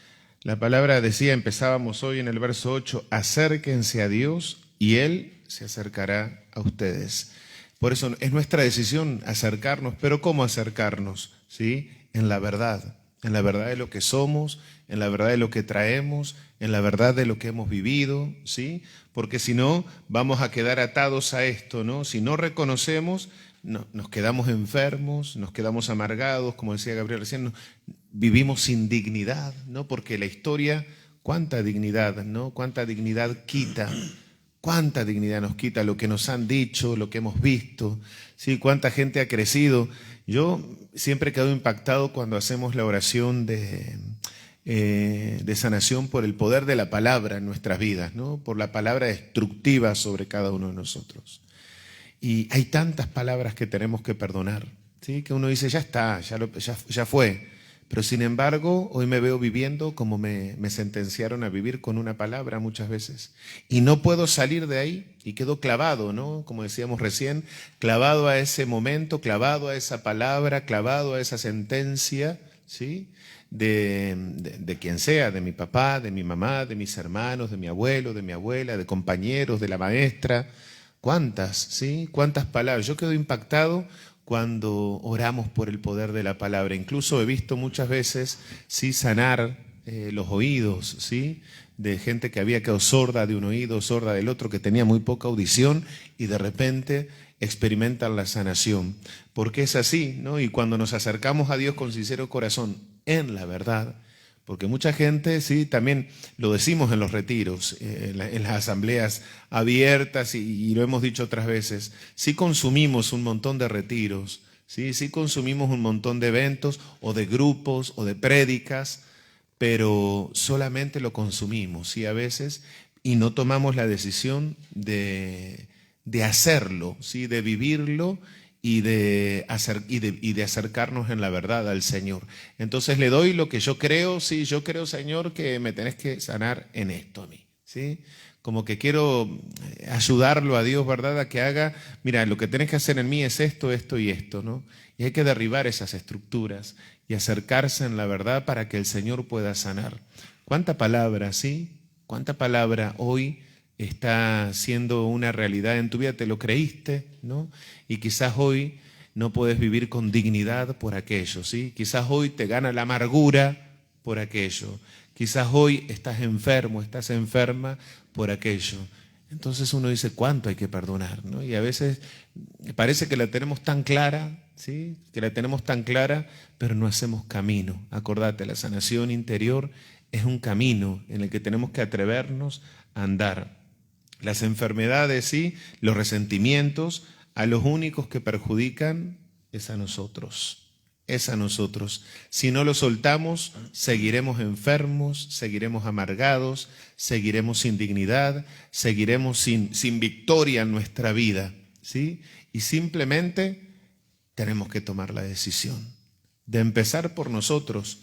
S1: La palabra decía, empezábamos hoy en el verso 8, acérquense a Dios y Él se acercará a ustedes. Por eso es nuestra decisión acercarnos, pero ¿cómo acercarnos? ¿Sí? En la verdad de lo que somos, en la verdad de lo que traemos, en la verdad de lo que hemos vivido, ¿sí? Porque si no, vamos a quedar atados a esto, ¿no? Si no reconocemos, nos quedamos enfermos, nos quedamos amargados, como decía Gabriel recién, vivimos sin dignidad, ¿no? Porque la historia, cuánta dignidad, ¿no? Cuánta dignidad quita. Cuánta dignidad nos quita lo que nos han dicho, lo que hemos visto, ¿sí? Cuánta gente ha crecido. Yo siempre he quedado impactado cuando hacemos la oración de sanación por el poder de la palabra en nuestras vidas, ¿no? Por la palabra destructiva sobre cada uno de nosotros. Y hay tantas palabras que tenemos que perdonar, ¿sí? Que uno dice, ya está, ya fue. pero sin embargo hoy me veo viviendo como me sentenciaron a vivir, con una palabra muchas veces. Y no puedo salir de ahí y quedo clavado, ¿no? Como decíamos recién, clavado a ese momento, clavado a esa palabra, clavado a esa sentencia, ¿sí? De quien sea, de mi papá, de mi mamá, de mis hermanos, de mi abuelo, de mi abuela, de compañeros, de la maestra. ¿Cuántas, sí? ¿Cuántas palabras? Yo quedo impactado cuando oramos por el poder de la palabra. Incluso he visto muchas veces, sí, sanar los oídos, ¿sí? De gente que había quedado sorda de un oído, sorda del otro, que tenía muy poca audición y de repente experimentan la sanación. Porque es así, ¿no? Y cuando nos acercamos a Dios con sincero corazón, en la verdad, porque mucha gente, sí, también lo decimos en los retiros, en las asambleas abiertas y lo hemos dicho otras veces, sí consumimos un montón de retiros, sí consumimos un montón de eventos o de grupos o de prédicas, pero solamente lo consumimos, sí, a veces, y no tomamos la decisión de hacerlo, sí, de vivirlo y de acercarnos en la verdad al Señor. Entonces le doy lo que yo creo, sí, yo creo, Señor, que me tenés que sanar en esto a mí, ¿sí? Como que quiero ayudarlo a Dios, ¿verdad? A que haga, mira, lo que tenés que hacer en mí es esto, esto y esto, ¿no? Y hay que derribar esas estructuras y acercarse en la verdad para que el Señor pueda sanar. ¿Cuánta palabra, sí? ¿Cuánta palabra hoy está siendo una realidad en tu vida? Te lo creíste, ¿no? Y quizás hoy no puedes vivir con dignidad por aquello, ¿sí? Quizás hoy te gana la amargura por aquello. Quizás hoy estás enfermo, estás enferma por aquello. Entonces uno dice, ¿cuánto hay que perdonar, ¿no? Y a veces parece que la tenemos tan clara, ¿sí? Que la tenemos tan clara, pero no hacemos camino. Acordate, la sanación interior es un camino en el que tenemos que atrevernos a andar. Las enfermedades, sí, los resentimientos, a los únicos que perjudican es a nosotros. Es a nosotros. Si no lo soltamos, seguiremos enfermos, seguiremos amargados, seguiremos sin dignidad, seguiremos sin victoria en nuestra vida, ¿sí? Y simplemente tenemos que tomar la decisión de empezar por nosotros.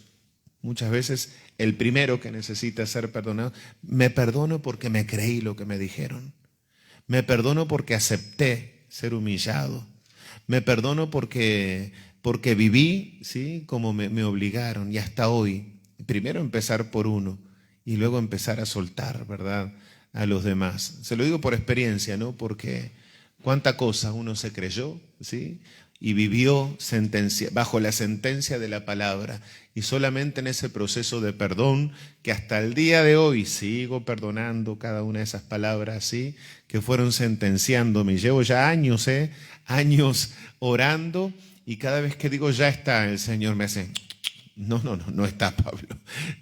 S1: Muchas veces el primero que necesita ser perdonado, me perdono porque me creí lo que me dijeron. Me perdono porque acepté ser humillado. Me perdono porque viví, ¿sí? Como me obligaron. Y hasta hoy, primero empezar por uno y luego empezar a soltar, ¿verdad?, a los demás. Se lo digo por experiencia, ¿no? Porque cuánta cosa uno se creyó, ¿sí? Y vivió bajo la sentencia de la palabra. Y solamente en ese proceso de perdón, que hasta el día de hoy sigo perdonando cada una de esas palabras, ¿sí?, que fueron sentenciándome. Llevo ya años, años orando, y cada vez que digo ya está, el Señor me hace, no está, Pablo,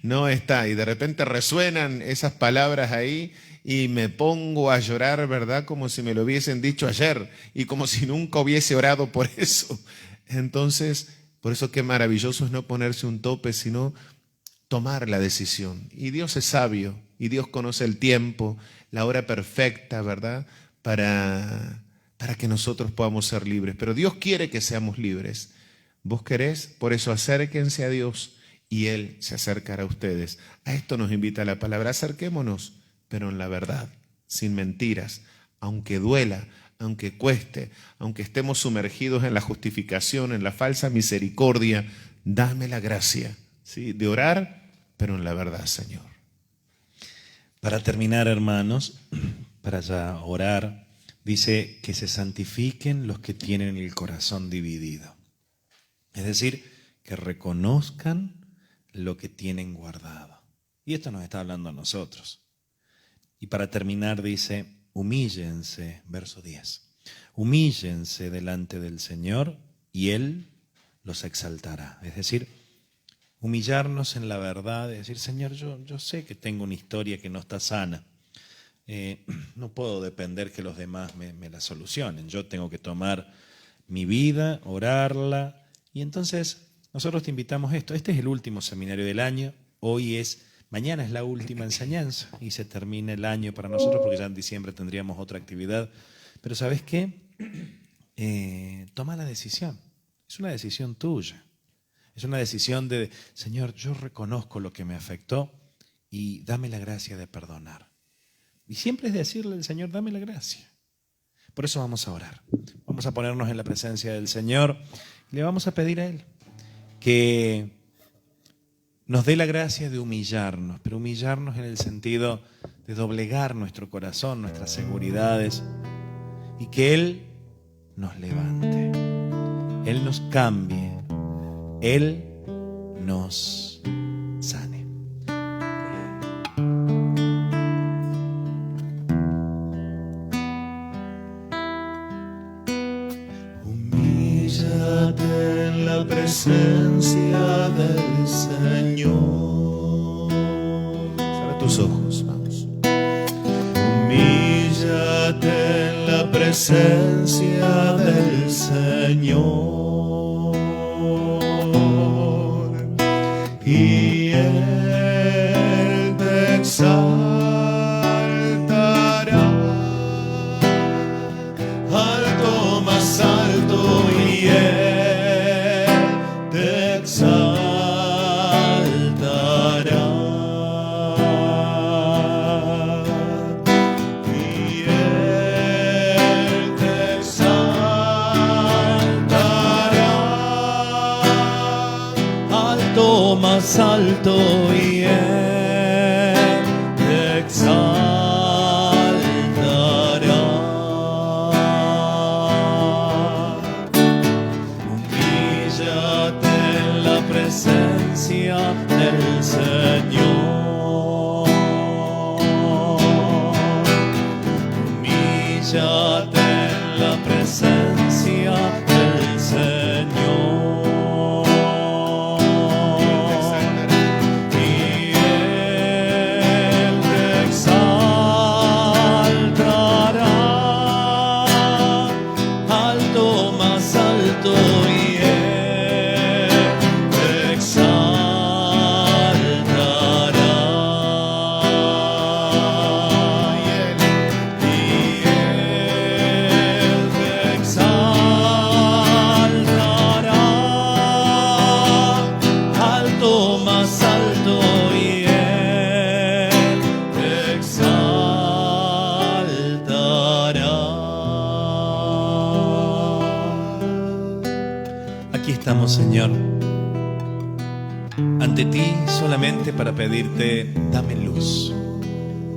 S1: no está. Y de repente resuenan esas palabras ahí y me pongo a llorar, ¿verdad? Como si me lo hubiesen dicho ayer y como si nunca hubiese orado por eso. Entonces, por eso qué maravilloso es no ponerse un tope, sino tomar la decisión. Y Dios es sabio y Dios conoce el tiempo, la hora perfecta, ¿verdad?, para que nosotros podamos ser libres. Pero Dios quiere que seamos libres. ¿Vos querés? Por eso acérquense a Dios y Él se acercará a ustedes. A esto nos invita la palabra. Acerquémonos, pero en la verdad, sin mentiras, aunque duela, aunque cueste, aunque estemos sumergidos en la justificación, en la falsa misericordia. Dame la gracia, ¿sí?, de orar, pero en la verdad, Señor.
S2: Para terminar, hermanos, para ya orar, dice que se santifiquen los que tienen el corazón dividido. Es decir, que reconozcan lo que tienen guardado. Y esto nos está hablando a nosotros. Y para terminar dice, humíllense, verso 10, humíllense delante del Señor y Él los exaltará. Es decir, humillarnos en la verdad, es decir, Señor, yo sé que tengo una historia que no está sana. No puedo depender que los demás me la solucionen. Yo tengo que tomar mi vida, orarla. Y entonces nosotros te invitamos a esto. Este es el último seminario del año. Mañana es la última enseñanza y se termina el año para nosotros porque ya en diciembre tendríamos otra actividad. Pero ¿sabes qué? Toma la decisión. Es una decisión tuya. Es una decisión de, Señor, yo reconozco lo que me afectó y dame la gracia de perdonar. Y siempre es decirle al Señor, dame la gracia. Por eso vamos a orar. Vamos a ponernos en la presencia del Señor y le vamos a pedir a Él que nos dé la gracia de humillarnos, pero humillarnos en el sentido de doblegar nuestro corazón, nuestras seguridades, y que Él nos levante, Él nos cambie, Él nos sane.
S1: Humíllate en la presencia del Señor. Cierra tus ojos, vamos. Humíllate en la presencia del Señor y Él te exaltará alto, más alto, y Él te exaltará. Y Él te exaltará alto, más alto, y Él te exaltará. Humíllate en la presencia del Señor. Humíllate en la presencia del Señor. Y Él te exaltará alto, más alto, y Él te exaltará. Y Él te exaltará alto, más alto, y Él te exaltará.
S2: Aquí estamos, Señor, ante ti solamente para pedirte, dame luz.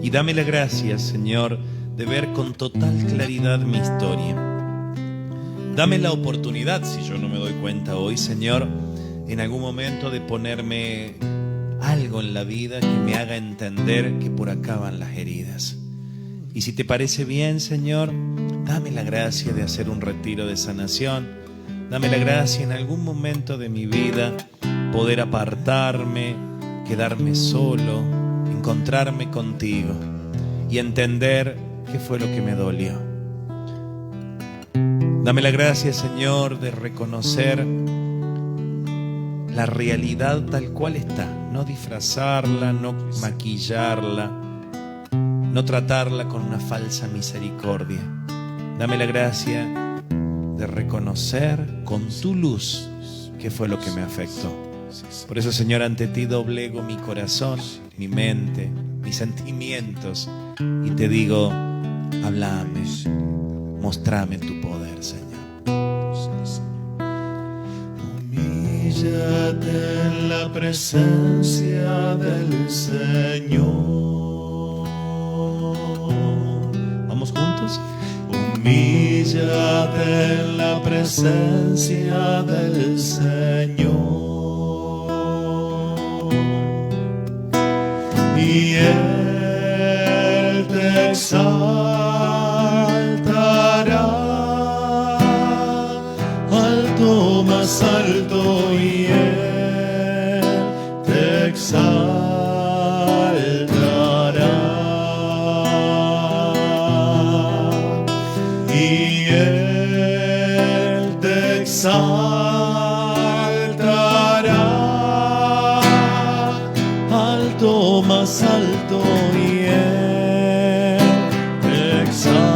S2: Y dame la gracia, Señor, de ver con total claridad mi historia. Dame la oportunidad, si yo no me doy cuenta hoy, Señor, en algún momento de ponerme algo en la vida que me haga entender que por acá van las heridas. Y si te parece bien, Señor, dame la gracia de hacer un retiro de sanación. Dame la gracia en algún momento de mi vida poder apartarme, quedarme solo, encontrarme contigo y entender qué fue lo que me dolió. Dame la gracia, Señor, de reconocer la realidad tal cual está, no disfrazarla, no maquillarla, no tratarla con una falsa misericordia. Dame la gracia de reconocer con tu luz qué fue lo que me afectó. Por eso, Señor, ante ti doblego mi corazón, mi mente, mis sentimientos y te digo, háblame, mostrame tu poder, Señor. Humíllate en la presencia del Señor. ¿Vamos juntos? Humíllate en la presencia del Señor. Y Él te exaltará alto, más alto, y Él te exaltará. Y Él te exaltará alto, más alto, y Él te exaltará.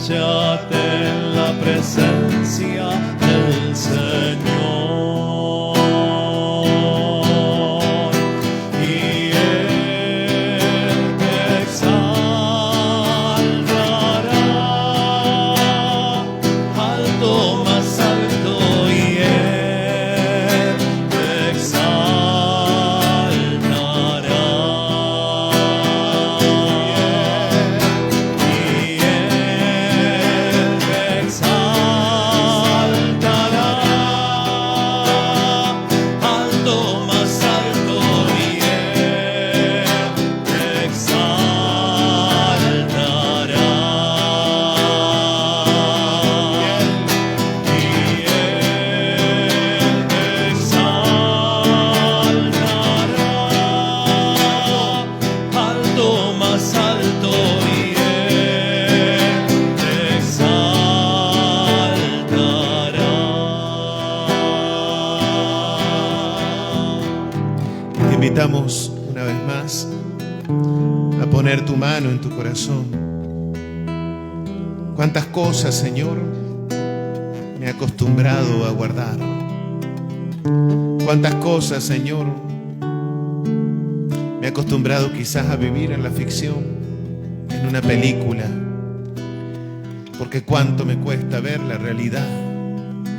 S2: humíllate en la presencia del Señor, y Él te exaltará alto, más alto, y Él te exaltará.
S1: Invitamos una vez más a poner tu mano en tu corazón. Cuántas cosas, Señor, me he acostumbrado a guardar. Cuántas cosas, Señor, me he acostumbrado quizás a vivir en la ficción, en una película. Porque cuánto me cuesta ver la realidad,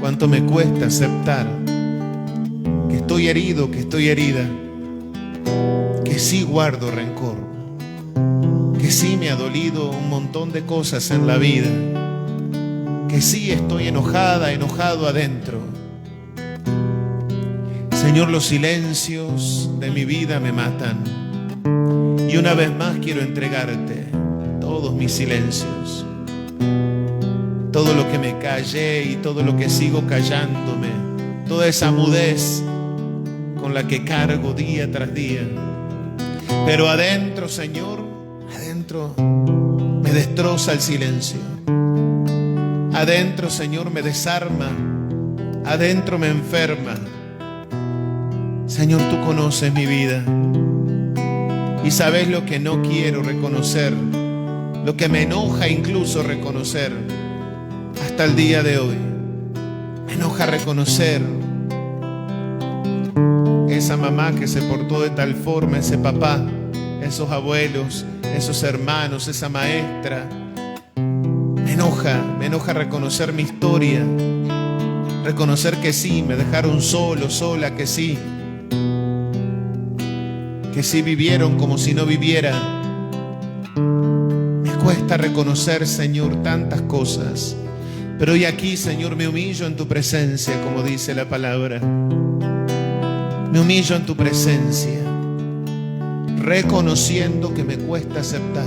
S1: cuánto me cuesta aceptar que estoy herido, que estoy herida, que sí guardo rencor, que sí me ha dolido un montón de cosas en la vida, que sí estoy enojada, enojado adentro. Señor, los silencios de mi vida me matan, y una vez más quiero entregarte todos mis silencios, todo lo que me callé y todo lo que sigo callándome, toda esa mudez con la que cargo día tras día. Pero adentro, Señor, adentro me destroza el silencio. Adentro, Señor, me desarma. Adentro me enferma. Señor, tú conoces mi vida y sabes lo que no quiero reconocer, lo que me enoja incluso reconocer hasta el día de hoy. Me enoja reconocer esa mamá que se portó de tal forma, ese papá, esos abuelos, esos hermanos, esa maestra. Me enoja reconocer mi historia, reconocer que sí, me dejaron solo, sola, que sí vivieron como si no viviera. Me cuesta reconocer, Señor, tantas cosas, pero hoy aquí, Señor, me humillo en tu presencia, como dice la palabra. Me humillo en tu presencia, reconociendo que me cuesta aceptar,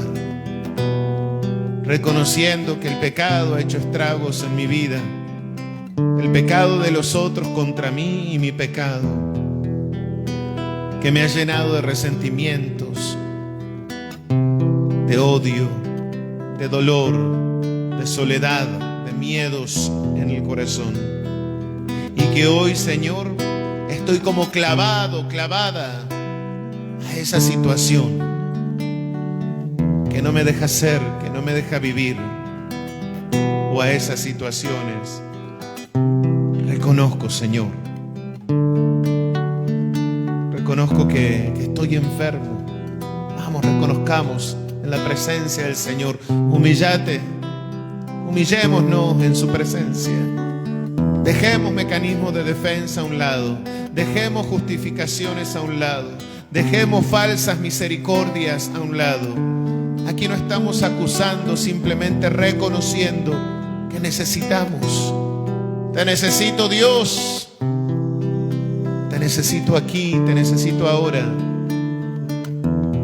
S1: reconociendo que el pecado ha hecho estragos en mi vida, el pecado de los otros contra mí y mi pecado, que me ha llenado de resentimientos, de odio, de dolor, de soledad, de miedos en el corazón. Y que hoy, Señor, estoy como clavado, clavada a esa situación que no me deja ser, que no me deja vivir, o a esas situaciones. Reconozco, Señor, reconozco que estoy enfermo. Vamos, reconozcamos en la presencia del Señor. Humillémonos en su presencia. Dejemos mecanismos de defensa a un lado, dejemos justificaciones a un lado, dejemos falsas misericordias a un lado. Aquí no estamos acusando, simplemente reconociendo que necesitamos. Te necesito, Dios. Te necesito aquí, te necesito ahora.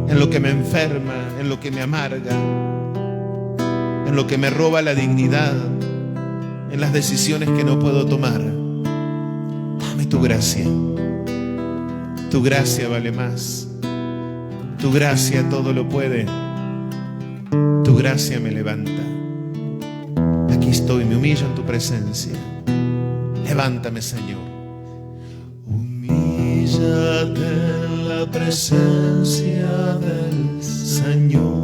S1: En lo que me enferma, en lo que me amarga, en lo que me roba la dignidad, en las decisiones que no puedo tomar. Dame tu gracia. Tu gracia vale más. Tu gracia todo lo puede. Tu gracia me levanta. Aquí estoy, me humillo en tu presencia. Levántame, Señor. Humíllate en la presencia del Señor.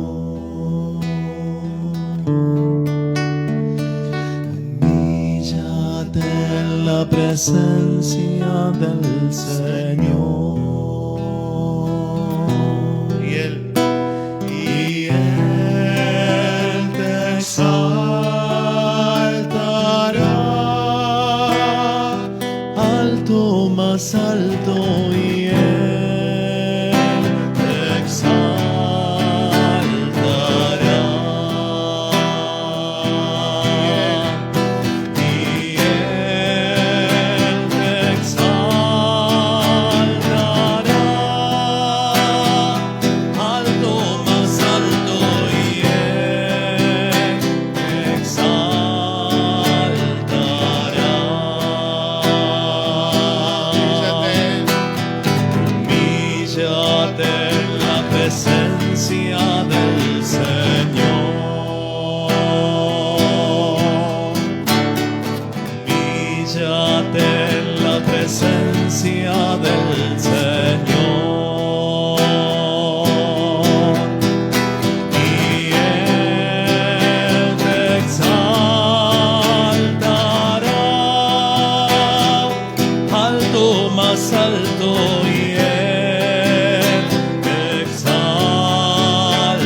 S2: presencia del Señor.
S1: Y Él te exaltará
S2: Alto, más alto, y Él te exaltará. Y Él te exaltará. Alto, más alto, y Él te exaltará. Humíllate en la presencia del Señor. Humíllate en la presencia del Señor. Y Él te exaltará. Alto, más alto, y Él te exaltará.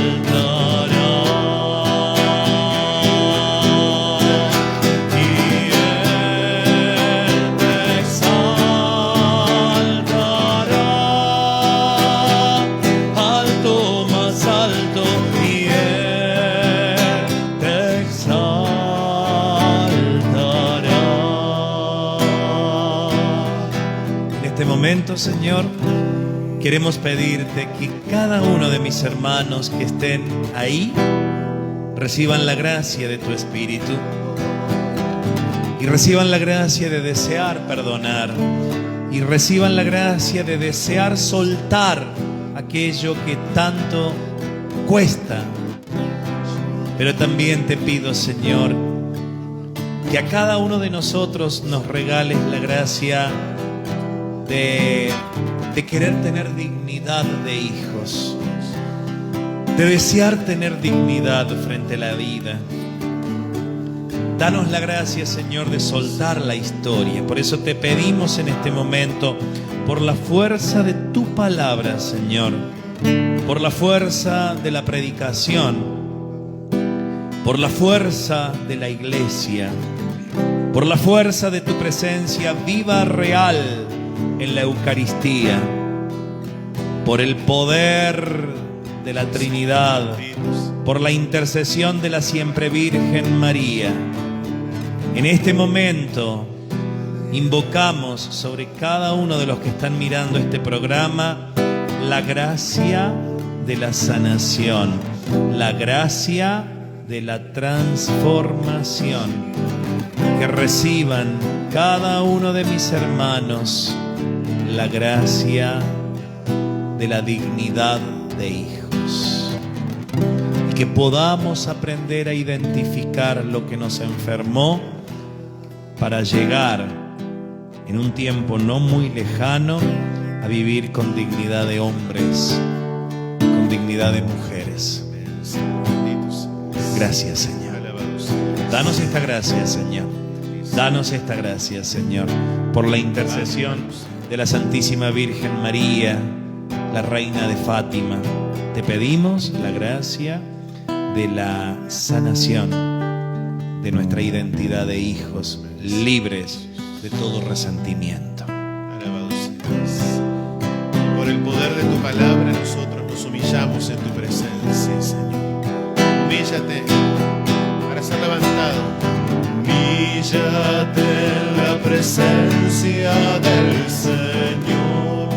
S2: Y Él te exaltará. Alto, más alto, y Él te exaltará. En este momento, Señor, queremos pedirte que cada uno de mis hermanos que estén ahí reciban la gracia de tu Espíritu y reciban la gracia de desear perdonar y reciban la gracia de desear soltar aquello que tanto cuesta. Pero también te pido, Señor, que a cada uno de nosotros nos regales la gracia de querer tener dignidad de hijos, de desear tener dignidad frente a la vida. Danos la gracia, Señor, de soltar la historia. Por eso te pedimos en este momento, por la fuerza de tu palabra, Señor, por la fuerza de la predicación, por la fuerza de la iglesia, por la fuerza de tu presencia viva, real en la Eucaristía, por el poder de la Trinidad, por la intercesión de la siempre Virgen María. En este momento invocamos sobre cada uno de los que están mirando este programa la gracia de la sanación, la gracia de la transformación. Que reciban cada uno de mis hermanos la gracia de la dignidad de hijos. Y que podamos aprender a identificar lo que nos enfermó para llegar en un tiempo no muy lejano a vivir con dignidad de hombres, con dignidad de mujeres. Gracias, Señor. Danos esta gracia, Señor. Danos esta gracia, Señor, por la intercesión de la Santísima Virgen María, la Reina de Fátima. Te pedimos la gracia de la sanación de nuestra identidad de hijos, libres de todo resentimiento.
S1: Alabado seas. Por el poder de tu palabra nosotros nos humillamos en tu presencia, Señor. Humíllate para ser levantado. Humíllate en la presencia del Señor.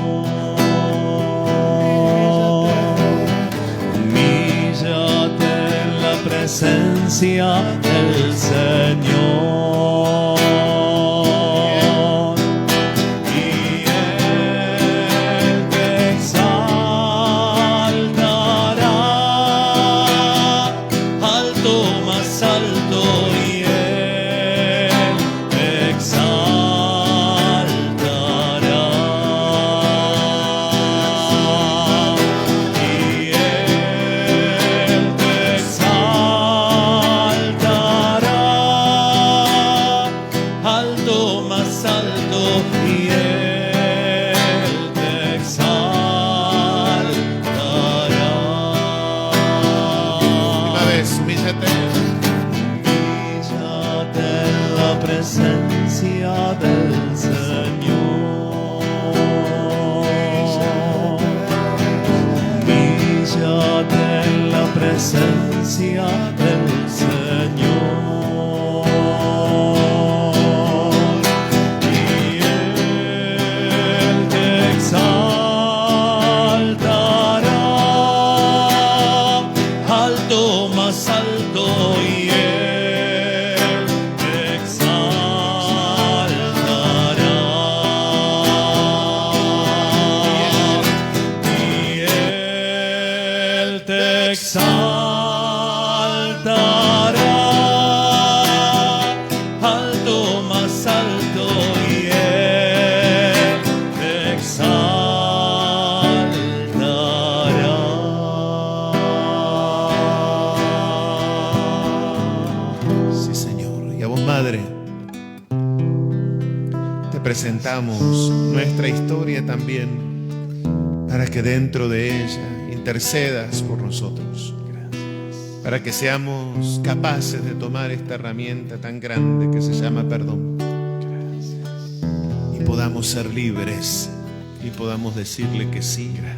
S2: Humíllate en la presencia del Señor. presencia del Señor. Humíllate en la presencia del Señor. Y Él te exaltará alto, más alto, y Él te exaltará. Y Él te exaltará alto, más alto, y Él te exaltará.
S1: Sí, Señor. Y a vos, Madre, te presentamos nuestra historia también, para que dentro de ella intercedas por nosotros, para que seamos capaces de tomar esta herramienta tan grande que se llama perdón, y podamos ser libres y podamos decirle que sí a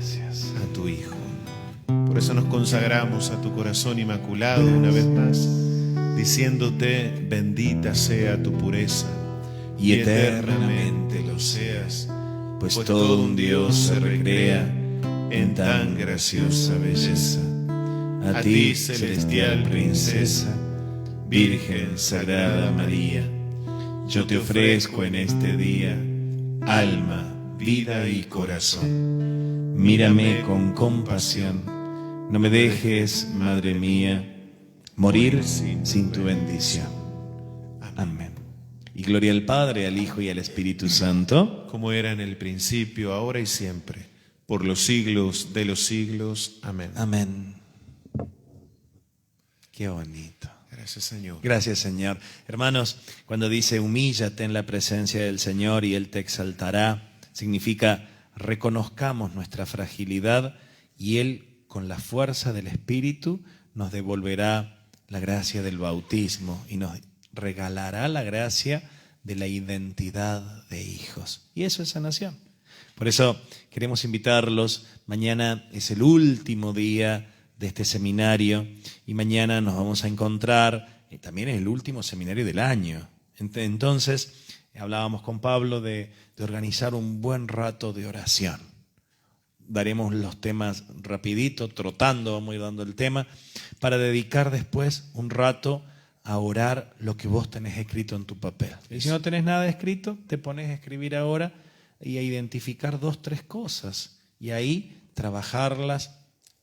S1: tu Hijo. Por eso nos consagramos a tu corazón inmaculado una vez más, diciéndote: bendita sea tu pureza y eternamente lo seas, pues todo un Dios se recrea en tan graciosa belleza. A ti, celestial princesa, Virgen Sagrada María, yo te ofrezco en este día alma, vida y corazón. Mírame con compasión, no me dejes, Madre mía, morir sin tu bendición. Amén.
S2: Y gloria al Padre, al Hijo y al Espíritu Santo,
S1: Como era en el principio, ahora y siempre, por los siglos de los siglos. Amén.
S2: amén. Qué bonito.
S1: Gracias, Señor.
S2: Gracias, Señor. Hermanos, cuando dice humíllate en la presencia del Señor y Él te exaltará, significa reconozcamos nuestra fragilidad y Él, con la fuerza del Espíritu, nos devolverá la gracia del bautismo y nos regalará la gracia de la identidad de hijos. Y eso es sanación. Por eso queremos invitarlos. Mañana es el último día de este seminario y mañana nos vamos a encontrar, también es el último seminario del año. Entonces hablábamos con Pablo de organizar un buen rato de oración. Daremos los temas rapidito, trotando, vamos a ir dando el tema, para dedicar después un rato a orar lo que vos tenés escrito en tu papel. Y si no tenés nada escrito, te pones a escribir ahora y a identificar 2, 3 cosas y ahí trabajarlas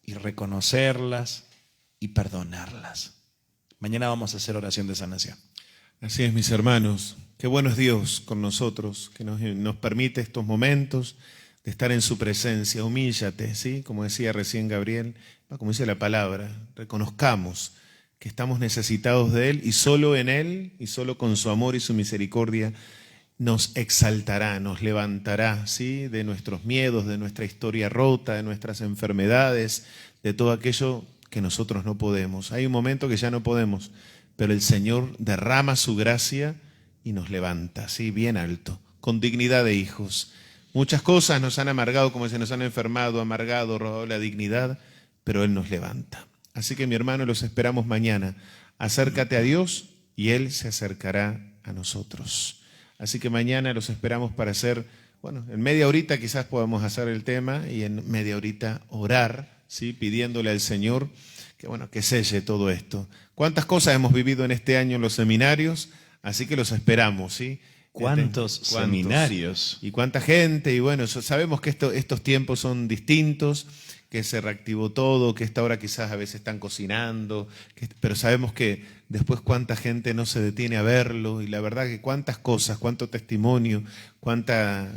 S2: y reconocerlas y perdonarlas. Mañana vamos a hacer oración de sanación.
S1: Así es, mis hermanos. Qué bueno es Dios con nosotros, que nos permite estos momentos de estar en su presencia. Humíllate, ¿sí? Como decía recién Gabriel, como dice la palabra, reconozcamos que estamos necesitados de Él y solo en Él y solo con su amor y su misericordia nos exaltará, nos levantará, ¿sí? De nuestros miedos, de nuestra historia rota, de nuestras enfermedades, de todo aquello que nosotros no podemos. Hay un momento que ya no podemos, pero el Señor derrama su gracia y nos levanta, ¿sí? Bien alto, con dignidad de hijos. Muchas cosas nos han amargado, como se nos han enfermado, amargado, robado la dignidad, pero Él nos levanta. Así que, mi hermano, los esperamos mañana. Acércate a Dios y Él se acercará a nosotros. Así que mañana los esperamos para hacer, en media horita quizás podamos hacer el tema y en media horita orar, ¿sí? Pidiéndole al Señor que selle todo esto. ¿Cuántas cosas hemos vivido en este año en los seminarios? Así que los esperamos, ¿sí?
S2: ¿Cuántos seminarios?
S1: Y cuánta gente, y sabemos que estos tiempos son distintos, que se reactivó todo, que esta hora quizás a veces están cocinando, pero sabemos que después cuánta gente no se detiene a verlo, y la verdad que cuántas cosas, cuánto testimonio, cuánto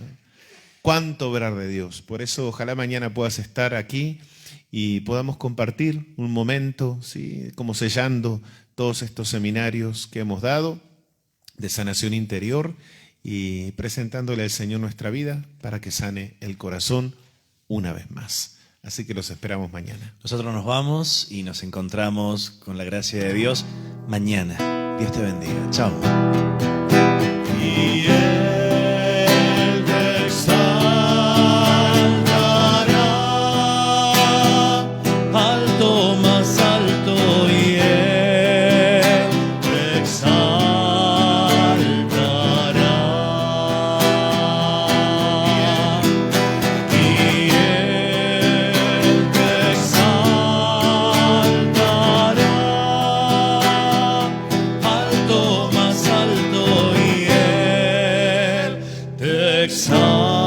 S1: obrar de Dios. Por eso ojalá mañana puedas estar aquí y podamos compartir un momento, ¿sí? Como sellando todos estos seminarios que hemos dado de sanación interior y presentándole al Señor nuestra vida para que sane el corazón una vez más. Así que los esperamos mañana.
S2: Nosotros nos vamos y nos encontramos con la gracia de Dios mañana. Dios te bendiga. Chao. y Él te exaltará alto, más alto, y Él te exaltará. Y Él te exaltará alto, más alto, y Él te exaltará.